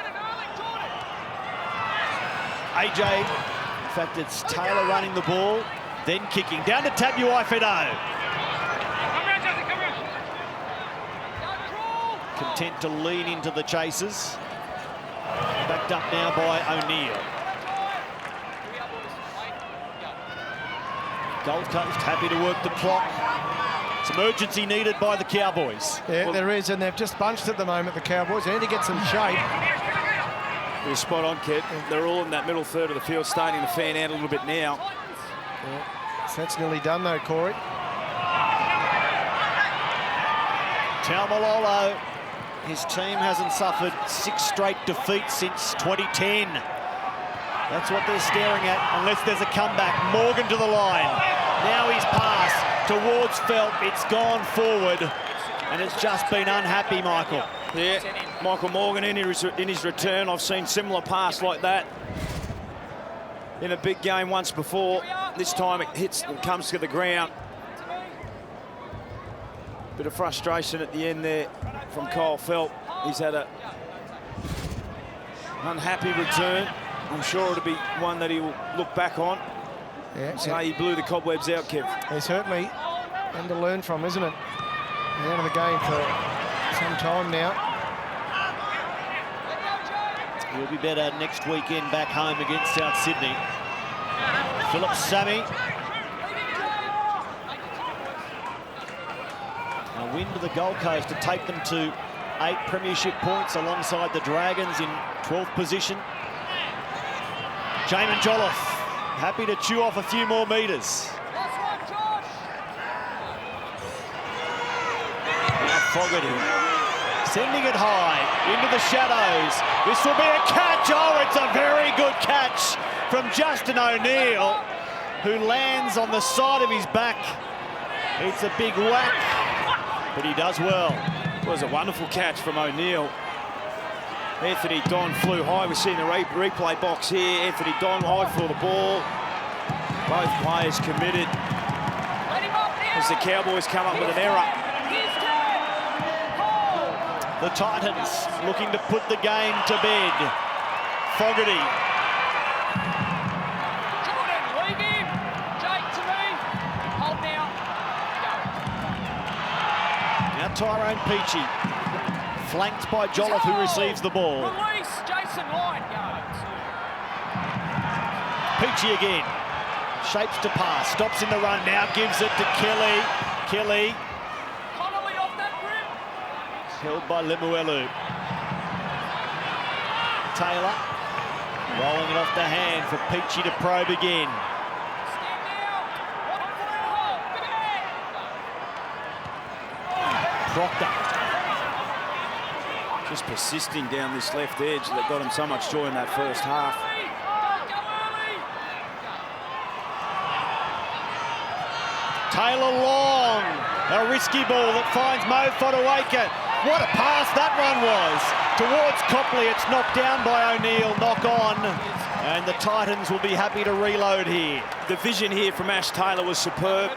AJ, in fact, it's Taylor running the ball, then kicking. Down to Tabuai-Fidow. Content to lean into the chasers. Backed up now by O'Neill. Gold Coast happy to work the clock. Some urgency needed by the Cowboys. Yeah, well, there is, and they've just bunched at the moment, the Cowboys. They need to get some shape. You're spot on, Kit. They're all in that middle third of the field, starting to fan out a little bit now. Yeah, so that's nearly done, though, Corey. Taumalolo, his team hasn't suffered 6 straight defeats since 2010. That's what they're staring at, unless there's a comeback. Morgan to the line. Now his pass towards Felt. It's gone forward, and it's just been unhappy, Michael. Yeah, Michael Morgan in his return. I've seen similar pass like that in a big game once before. This time it hits and comes to the ground. Bit of frustration at the end there from Kyle Felt. He's had a unhappy return. I'm sure it'll be one that he will look back on. Yeah, so he blew the cobwebs out, Kev. They certainly, and to learn from, isn't it? Out of the game for some time now. He'll be better next weekend back home against South Sydney. Philip Sammy. A win to the Gold Coast to take them to 8 premiership points alongside the Dragons in 12th position. Jamin Jolliffe happy to chew off a few more metres. Fogarty sending it high into the shadows. This will be a catch. Oh, it's a very good catch from Justin O'Neill, who lands on the side of his back. It's a big whack, but he does well. It was a wonderful catch from O'Neill. Anthony Don flew high. We're seeing the replay box here. Anthony Don high for the ball. Both players committed as the Cowboys come up with an error. The Titans looking to put the game to bed. Fogarty. Tyrone Peachey. Flanked by Jolliffe, who receives the ball. Release, Jason Light. Peachey again. Shapes to pass. Stops in the run. Now gives it to Kelly. Kelly. Connolly off that grip. Held by Lemuelu. Taylor. Rolling it off the hand for Peachey to probe again. Stand down. One for a hole. Proctor. Just persisting down this left edge that got him so much joy in that first half. Taylor long. A risky ball that finds Mo Fotuaika. What a pass that one was. Towards Copley, it's knocked down by O'Neill, knock on. And the Titans will be happy to reload here. The vision here from Ash Taylor was superb.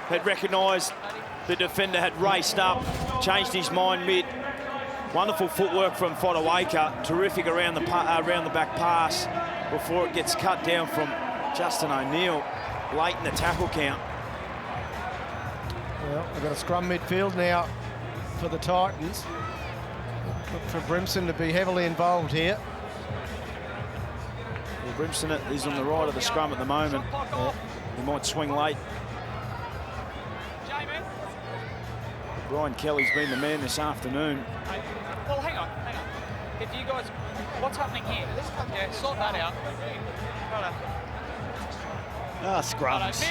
Had recognised the defender had raced up, changed his mind mid. Wonderful footwork from Fotuaika. Terrific around the back pass before it gets cut down from Justin O'Neill late in the tackle count. Well, we've got a scrum midfield now for the Titans. Look for Brimson to be heavily involved here. Well, Brimson is on the right of the scrum at the moment. He might swing late. Brian Kelly's been the man this afternoon. Well, hang on. If you guys, what's happening here? Yeah, sort that out. Scrums.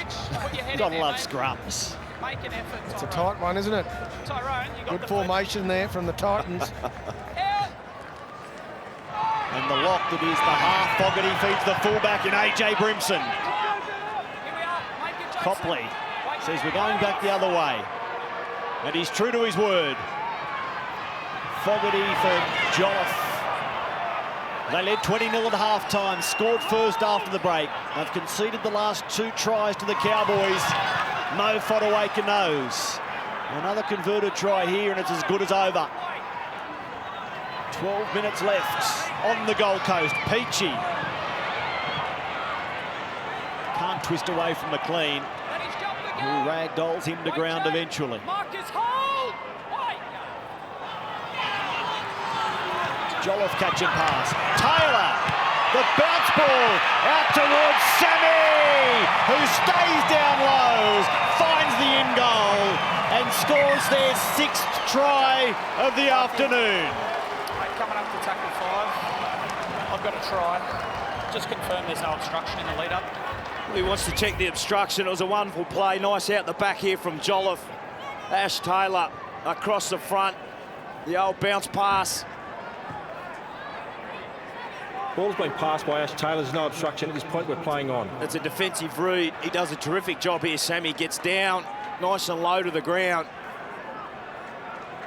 Gotta love scrums. Make an effort. It's a tight one, isn't it? Tyrone, you got Good the formation there from the Titans. And the lock that is the half. Fogarty feeds the fullback in AJ Brimson. Here we are. Make it, Jason. Copley says we're going back the other way. And he's true to his word. Fogarty for Jolliffe. They led 20-0 at half-time, scored first after the break. They've conceded the last 2 tries to the Cowboys. Mo Fotuaika knows. Another converted try here, and it's as good as over. 12 minutes left on the Gold Coast. Peachey can't twist away from McLean, who ragdolls him to ground eventually. Marcus hold. Jolliffe catch and pass. Taylor, the bounce ball out towards Sammy, who stays down low, finds the in goal and scores their 6th try of the afternoon. Coming up to tackle 5. I've got to try. Just confirm there's no obstruction in the lead-up. He wants to check the obstruction. It was a wonderful play. Nice out the back here from Jolliffe. Ash Taylor across the front. The old bounce pass. Ball's been passed by Ash Taylor. There's no obstruction at this point. We're playing on. It's a defensive read. He does a terrific job here. Sammy gets down nice and low to the ground.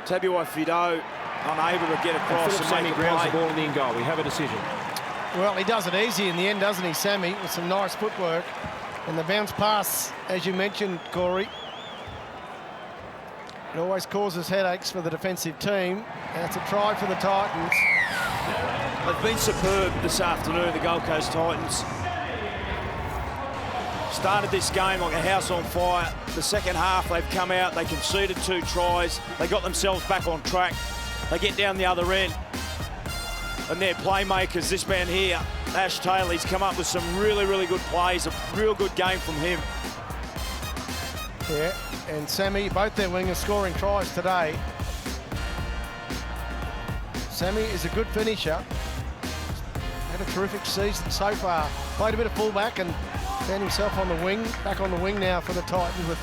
Tabuai Fido unable to get across. Philip Sammy grounds the ball in the in goal. We have a decision. Well, he does it easy in the end, doesn't he, Sammy, with some nice footwork. And the bounce pass, as you mentioned, Corey, it always causes headaches for the defensive team. And it's a try for the Titans. They've been superb this afternoon, the Gold Coast Titans. Started this game like a house on fire. The second half, they've come out, they conceded 2 tries. They got themselves back on track. They get down the other end. And their playmakers, this man here, Ash Taylor, he's come up with some really, really good plays. A real good game from him. Yeah, and Sammy, both their wingers scoring tries today. Sammy is a good finisher. Had a terrific season so far. Played a bit of fullback and found himself on the wing. Back on the wing now for the Titans with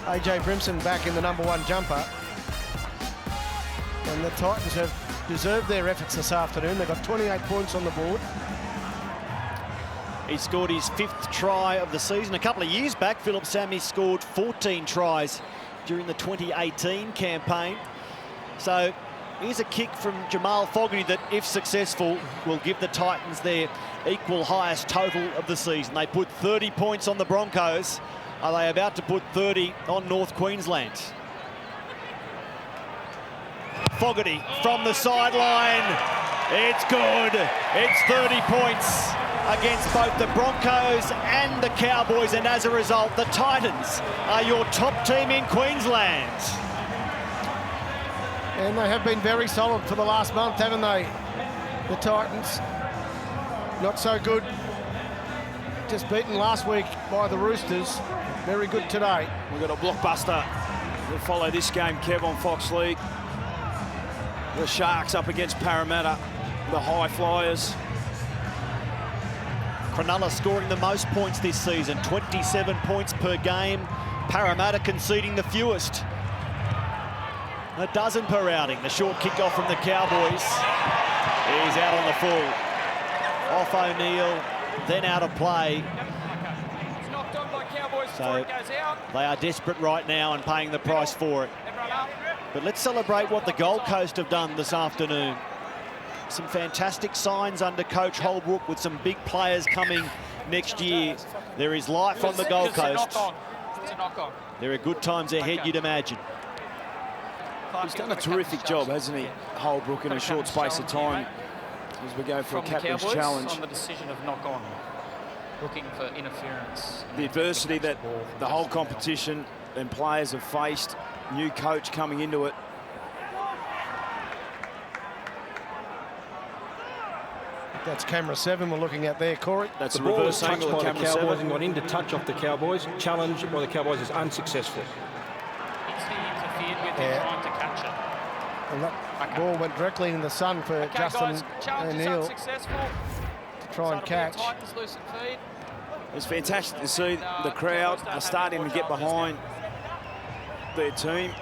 AJ Brimson back in the #1 jumper. And the Titans have deserved their efforts this afternoon. They've got 28 points on the board. He scored his 5th try of the season. A couple of years back, Philip Sammy scored 14 tries during the 2018 campaign. So here's a kick from Jamal Fogarty that, if successful, will give the Titans their equal highest total of the season. They put 30 points on the Broncos. Are they about to put 30 on North Queensland? Fogarty from the sideline. It's good. It's 30 points against both the Broncos and the Cowboys, and as a result, the Titans are your top team in Queensland. And they have been very solid for the last month, haven't they? The Titans, not so good. Just beaten last week by the Roosters. Very good today. We've got a blockbuster. We'll follow this game, Kev, on Fox League. The Sharks up against Parramatta, the High Flyers. Cronulla scoring the most points this season, 27 points per game. Parramatta conceding the fewest. A dozen per outing. The short kickoff from the Cowboys. He's out on the full. Off O'Neill, then out of play. So they are desperate right now and paying the price for it. But let's celebrate what the Gold Coast have done this afternoon. Some fantastic signs under Coach Holbrook with some big players coming next year. There is life on the Gold Coast. It's a knock-on. There are good times ahead, you'd imagine. He's done a terrific job, hasn't he, Holbrook, in a short space of time as we go for a captain's challenge. On the decision of knock-on, looking for interference. The adversity that the whole competition and players have faced, new coach coming into it. That's camera 7 we're looking at there, Corey. That's The the ball reverse is touched angle of by the camera Cowboys 7. and gone into touch off the Cowboys. Challenge by the Cowboys is unsuccessful. He interfered with him trying to catch it. And that ball went directly in the sun for Okay, Justin guys, challenge is O'Neill unsuccessful. to try and catch. Titans loosen feed. It's fantastic to see the crowd are starting to get behind their team.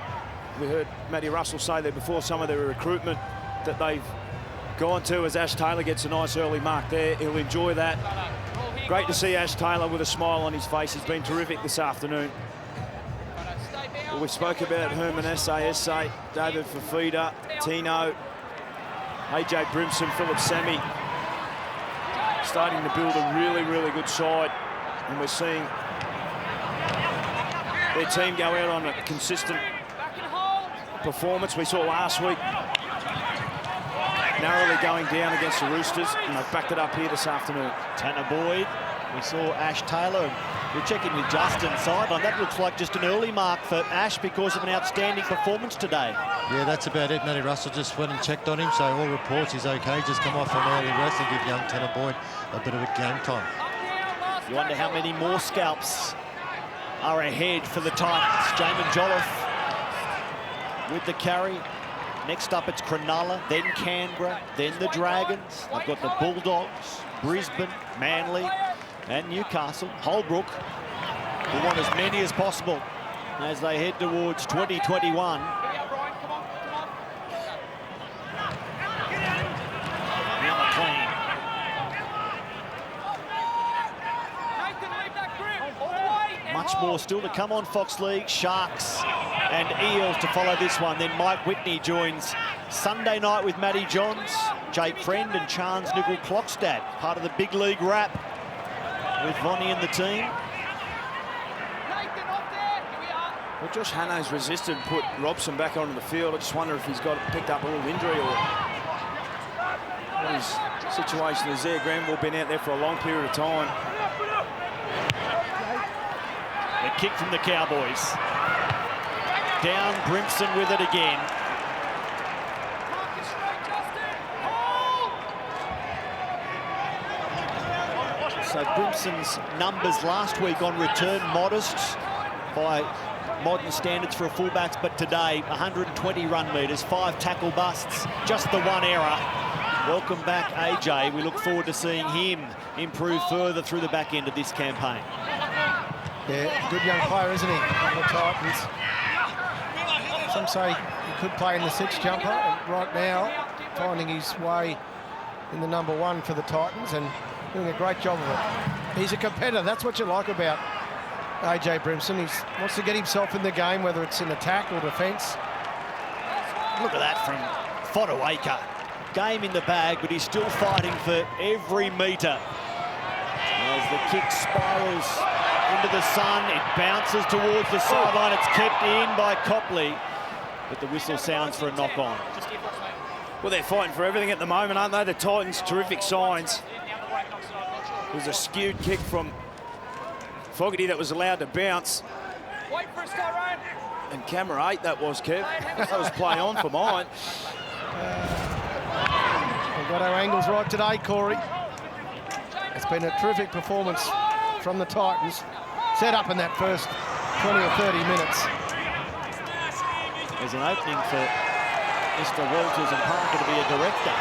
We heard Matty Russell say there before, some of their recruitment that they've gone to as Ash Taylor gets a nice early mark there. He'll enjoy that. Great to see Ash Taylor with a smile on his face. He's been terrific this afternoon. Well, we spoke about Herman Essay, David Fafita, Tino, AJ Brimson, Philip Sami, starting to build a really, really good side. And we're seeing their team go out on a consistent performance. We saw last week narrowly going down against the Roosters, and they've backed it up here this afternoon. Tanner Boyd, we saw Ash Taylor. We're checking with Justin sideline. That looks like just an early mark for Ash because of an outstanding performance today. Yeah, that's about it. Matty Russell just went and checked on him, so all reports he's okay. Just come off an early rest and give young Tanner Boyd a bit of a game time. You wonder how many more scalps are ahead for the Titans. Jamin Jolliffe with the carry. Next up, it's Cronulla, then Canberra, then the Dragons. They've got the Bulldogs, Brisbane, Manly, and Newcastle. Holbrook will want as many as possible as they head towards 2021. Now McLean. Much more still to come on Fox League. Sharks and Eels to follow this one. Then Mike Whitney joins Sunday night with Matty Johns, Jake Friend and Chance Nugel-Klokstad, part of the big league wrap with Vonnie and the team. Well, Josh Hannah's resisted, put Robson back onto the field. I just wonder if he's picked up a little injury or what his situation is there. Granville been out there for a long period of time. A kick from the Cowboys. Down, Brimson with it again. So Brimson's numbers last week on return modest by modern standards for a fullbacks, but today 120 run meters, 5 tackle busts, just the one error. Welcome back, AJ. We look forward to seeing him improve further through the back end of this campaign. Yeah, good young player, isn't he, on the Titans? Some say he could play in the 6 jumper, and right now finding his way in the number 1 for the Titans and doing a great job of it. He's a competitor, that's what you like about AJ Brimson. He wants to get himself in the game, whether it's in attack or defence. Look at that from Fodawaker. Game in the bag, but he's still fighting for every metre. As the kick spirals into the sun, it bounces towards the sideline. It's kept in by Copley, but the whistle sounds for a knock-on. Well, they're fighting for everything at the moment, aren't they? The Titans, terrific signs. It was a skewed kick from Fogarty that was allowed to bounce. Wait for us, Tyrone. And camera 8, that was, Kev. That was play on for mine. We've got our angles right today, Corey. It's been a terrific performance from the Titans. Set up in that first 20 or 30 minutes. There's an opening for Mr. Walters and Parker to be a director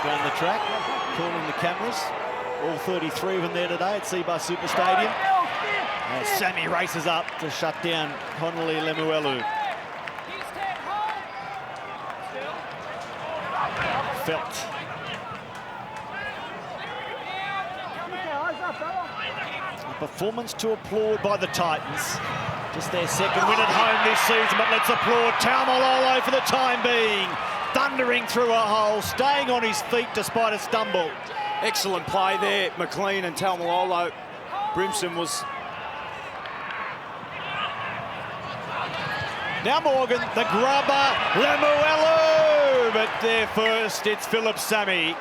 down the track, calling the cameras. All 33 of them there today at Seabus Super Stadium. As Sammy races up to shut down Connolly Lemuelu. Felt. A performance to applaud by the Titans. Just their second win at home this season, but let's applaud Taumalolo for the time being. Thundering through a hole, staying on his feet despite a stumble. Excellent play there, McLean and Taumalolo. Brimson was... Now Morgan, the grubber, Lemuelu! But there first, it's Philip Sammy.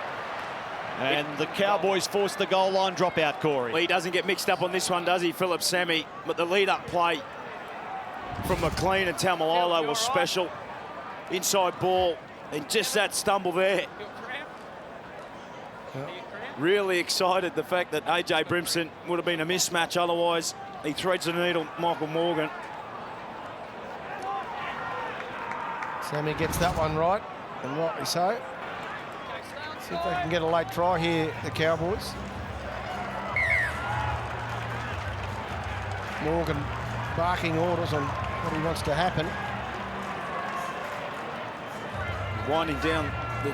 And the Cowboys force the goal line dropout, Corey. Well, he doesn't get mixed up on this one, does he, Philip Sammy? But the lead-up play from McLean and Taumalolo was special. Inside ball, and just that stumble there. Really excited the fact that AJ Brimson would have been a mismatch otherwise. He threads the needle, Michael Morgan. Sammy gets that one right, and rightly so. See if they can get a late try here, the Cowboys. Morgan barking orders on what he wants to happen. Winding down the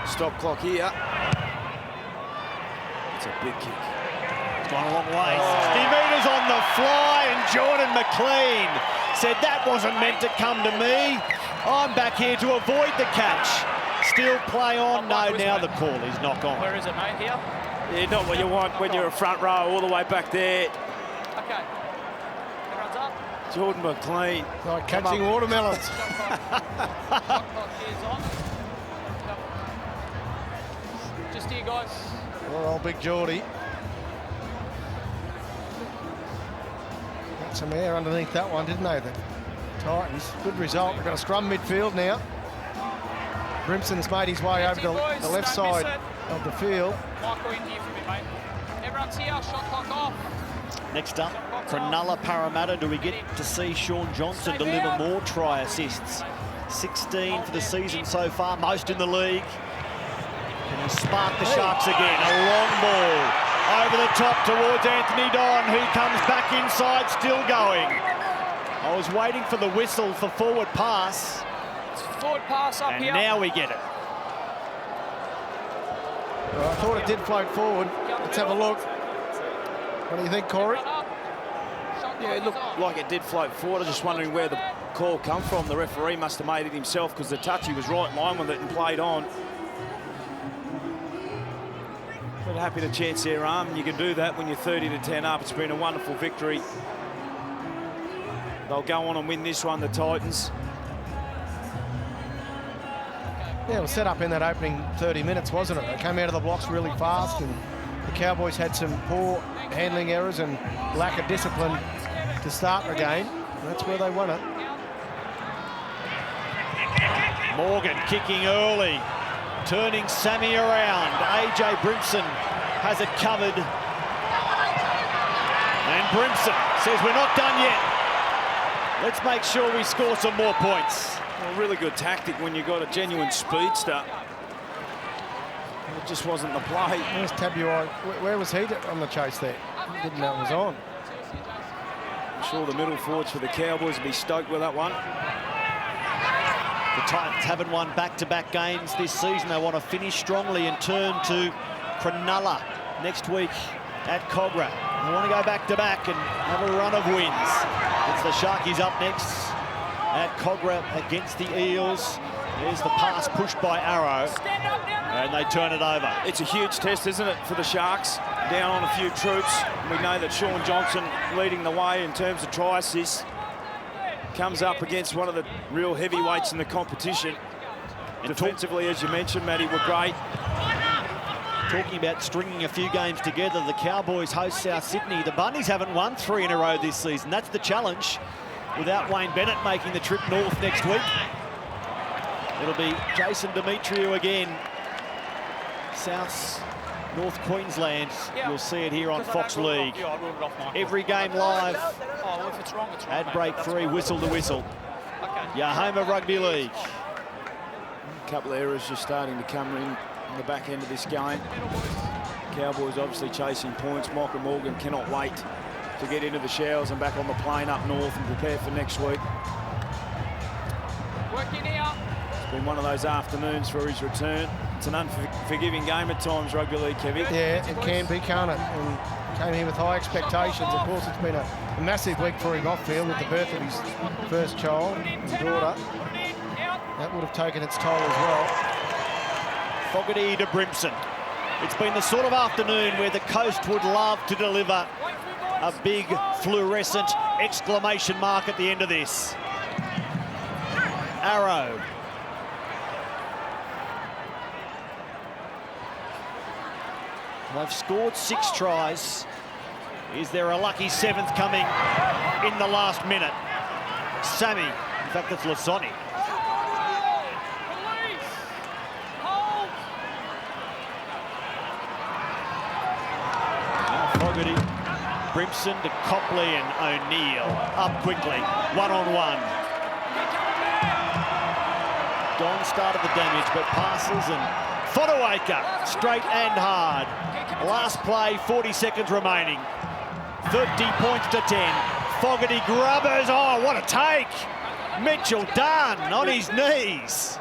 stop clock here. It's a big kick. It's gone a long way. 60 metres on the fly, and Jordan McLean said that wasn't meant to come to me. I'm back here to avoid the catch. Still play on. No, now the call is knock on. Where is it, mate? Here? Yeah, not what you want when you're a front row all the way back there. Okay. Everyone's up. Jordan McLean. Like catching watermelons. Shot clock is on. Just here, guys. Poor old big Geordie. Got some air underneath that one, didn't they? The Titans. Good result. We've got a scrum midfield now. Brimson's made his way over to the left side of the field. Michael, in here for me, mate. Everyone's here. Shot clock off. Next up, Cronulla Parramatta. Do we get to see Sean Johnson deliver more try assists? 16 for the season so far, most in the league. Can he spark the Sharks again? A long ball over the top towards Anthony Don, who comes back inside, still going. I was waiting for the whistle for forward pass. Forward pass up and here. Now we get it. Well, I thought it did float forward. Let's have a look. What do you think, Corey? Yeah, it looked like it did float forward. I was just wondering where the call come from. The referee must have made it himself because the touchy was right in line with it and played on. But happy to chance their arm. You can do that when you're 30-10 up. It's been a wonderful victory. They'll go on and win this one, the Titans. Yeah, it was set up in that opening 30 minutes, wasn't it? They came out of the blocks really fast, and the Cowboys had some poor handling errors and lack of discipline to start the game. That's where they won it. Morgan kicking early, turning Sammy around. AJ Brimson has it covered. And Brimson says, we're not done yet. Let's make sure we score some more points. Well, really good tactic when you've got a genuine speedster. It just wasn't the play. Where's Tabuai? Where was he on the chase there? He didn't know it was on. I'm sure the middle forwards for the Cowboys will be stoked with that one. The Titans haven't won back-to-back games this season. They want to finish strongly and turn to Cronulla next week at Cogra. They want to go back-to-back and have a run of wins. It's the Sharkies up next at Cogra against the Eels. There's the pass pushed by Arrow, and they turn it over. It's a huge test, isn't it, for the Sharks? Down on a few troops. We know that Sean Johnson leading the way in terms of try assists. Comes up against one of the real heavyweights in the competition. And defensively, as you mentioned, Matty, were great. Talking about stringing a few games together, the Cowboys host South Sydney. The Bunnies haven't won 3 in a row this season. That's the challenge, without Wayne Bennett making the trip north next week. It'll be Jason Demetriou again. North Queensland. You'll see it here on Fox League. Every game live. Ad break free, whistle to whistle. Your home of rugby league. A couple of errors just starting to come in the back end of this game. Cowboys obviously chasing points. Michael Morgan cannot wait to get into the showers and back on the plane up north and prepare for next week. Working out. It's been one of those afternoons for his return. It's an unforgiving game at times, rugby league, Kevin. Yeah, it can be, can't it? And came here with high expectations. Of course, it's been a massive week for him off field with the birth of his first child and daughter. That would have taken its toll as well. Fogarty to Brimson. It's been the sort of afternoon where the coast would love to deliver a big fluorescent exclamation mark at the end of this. Arrow. They've scored 6 tries. Is there a lucky 7th coming in the last minute? Sammy, in fact, it's Lasoni. Fogarty, Brimson to Copley and O'Neill. Up quickly, 1-on-1. Don started the damage, but passes and Fodawaker, straight and hard. Last play, 40 seconds remaining. 30 points to 10. Fogarty grubbers, oh, what a take! Mitchell Dunn on his knees.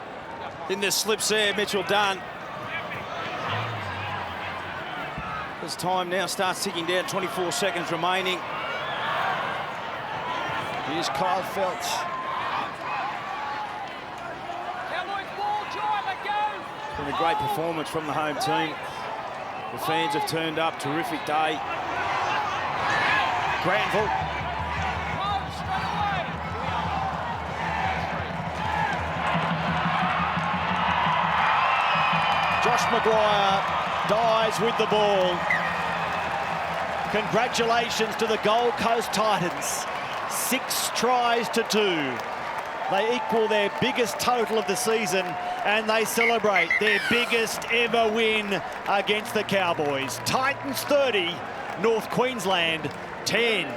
In the slips there, Mitchell Dunn. As time now starts ticking down, 24 seconds remaining. Here's Kyle Felts. It's been a great performance from the home team. The fans have turned up, terrific day. Granville. Josh Maguire dies with the ball. Congratulations to the Gold Coast Titans. 6 tries to 2. They equal their biggest total of the season and they celebrate their biggest ever win against the Cowboys. Titans 30, North Queensland 10.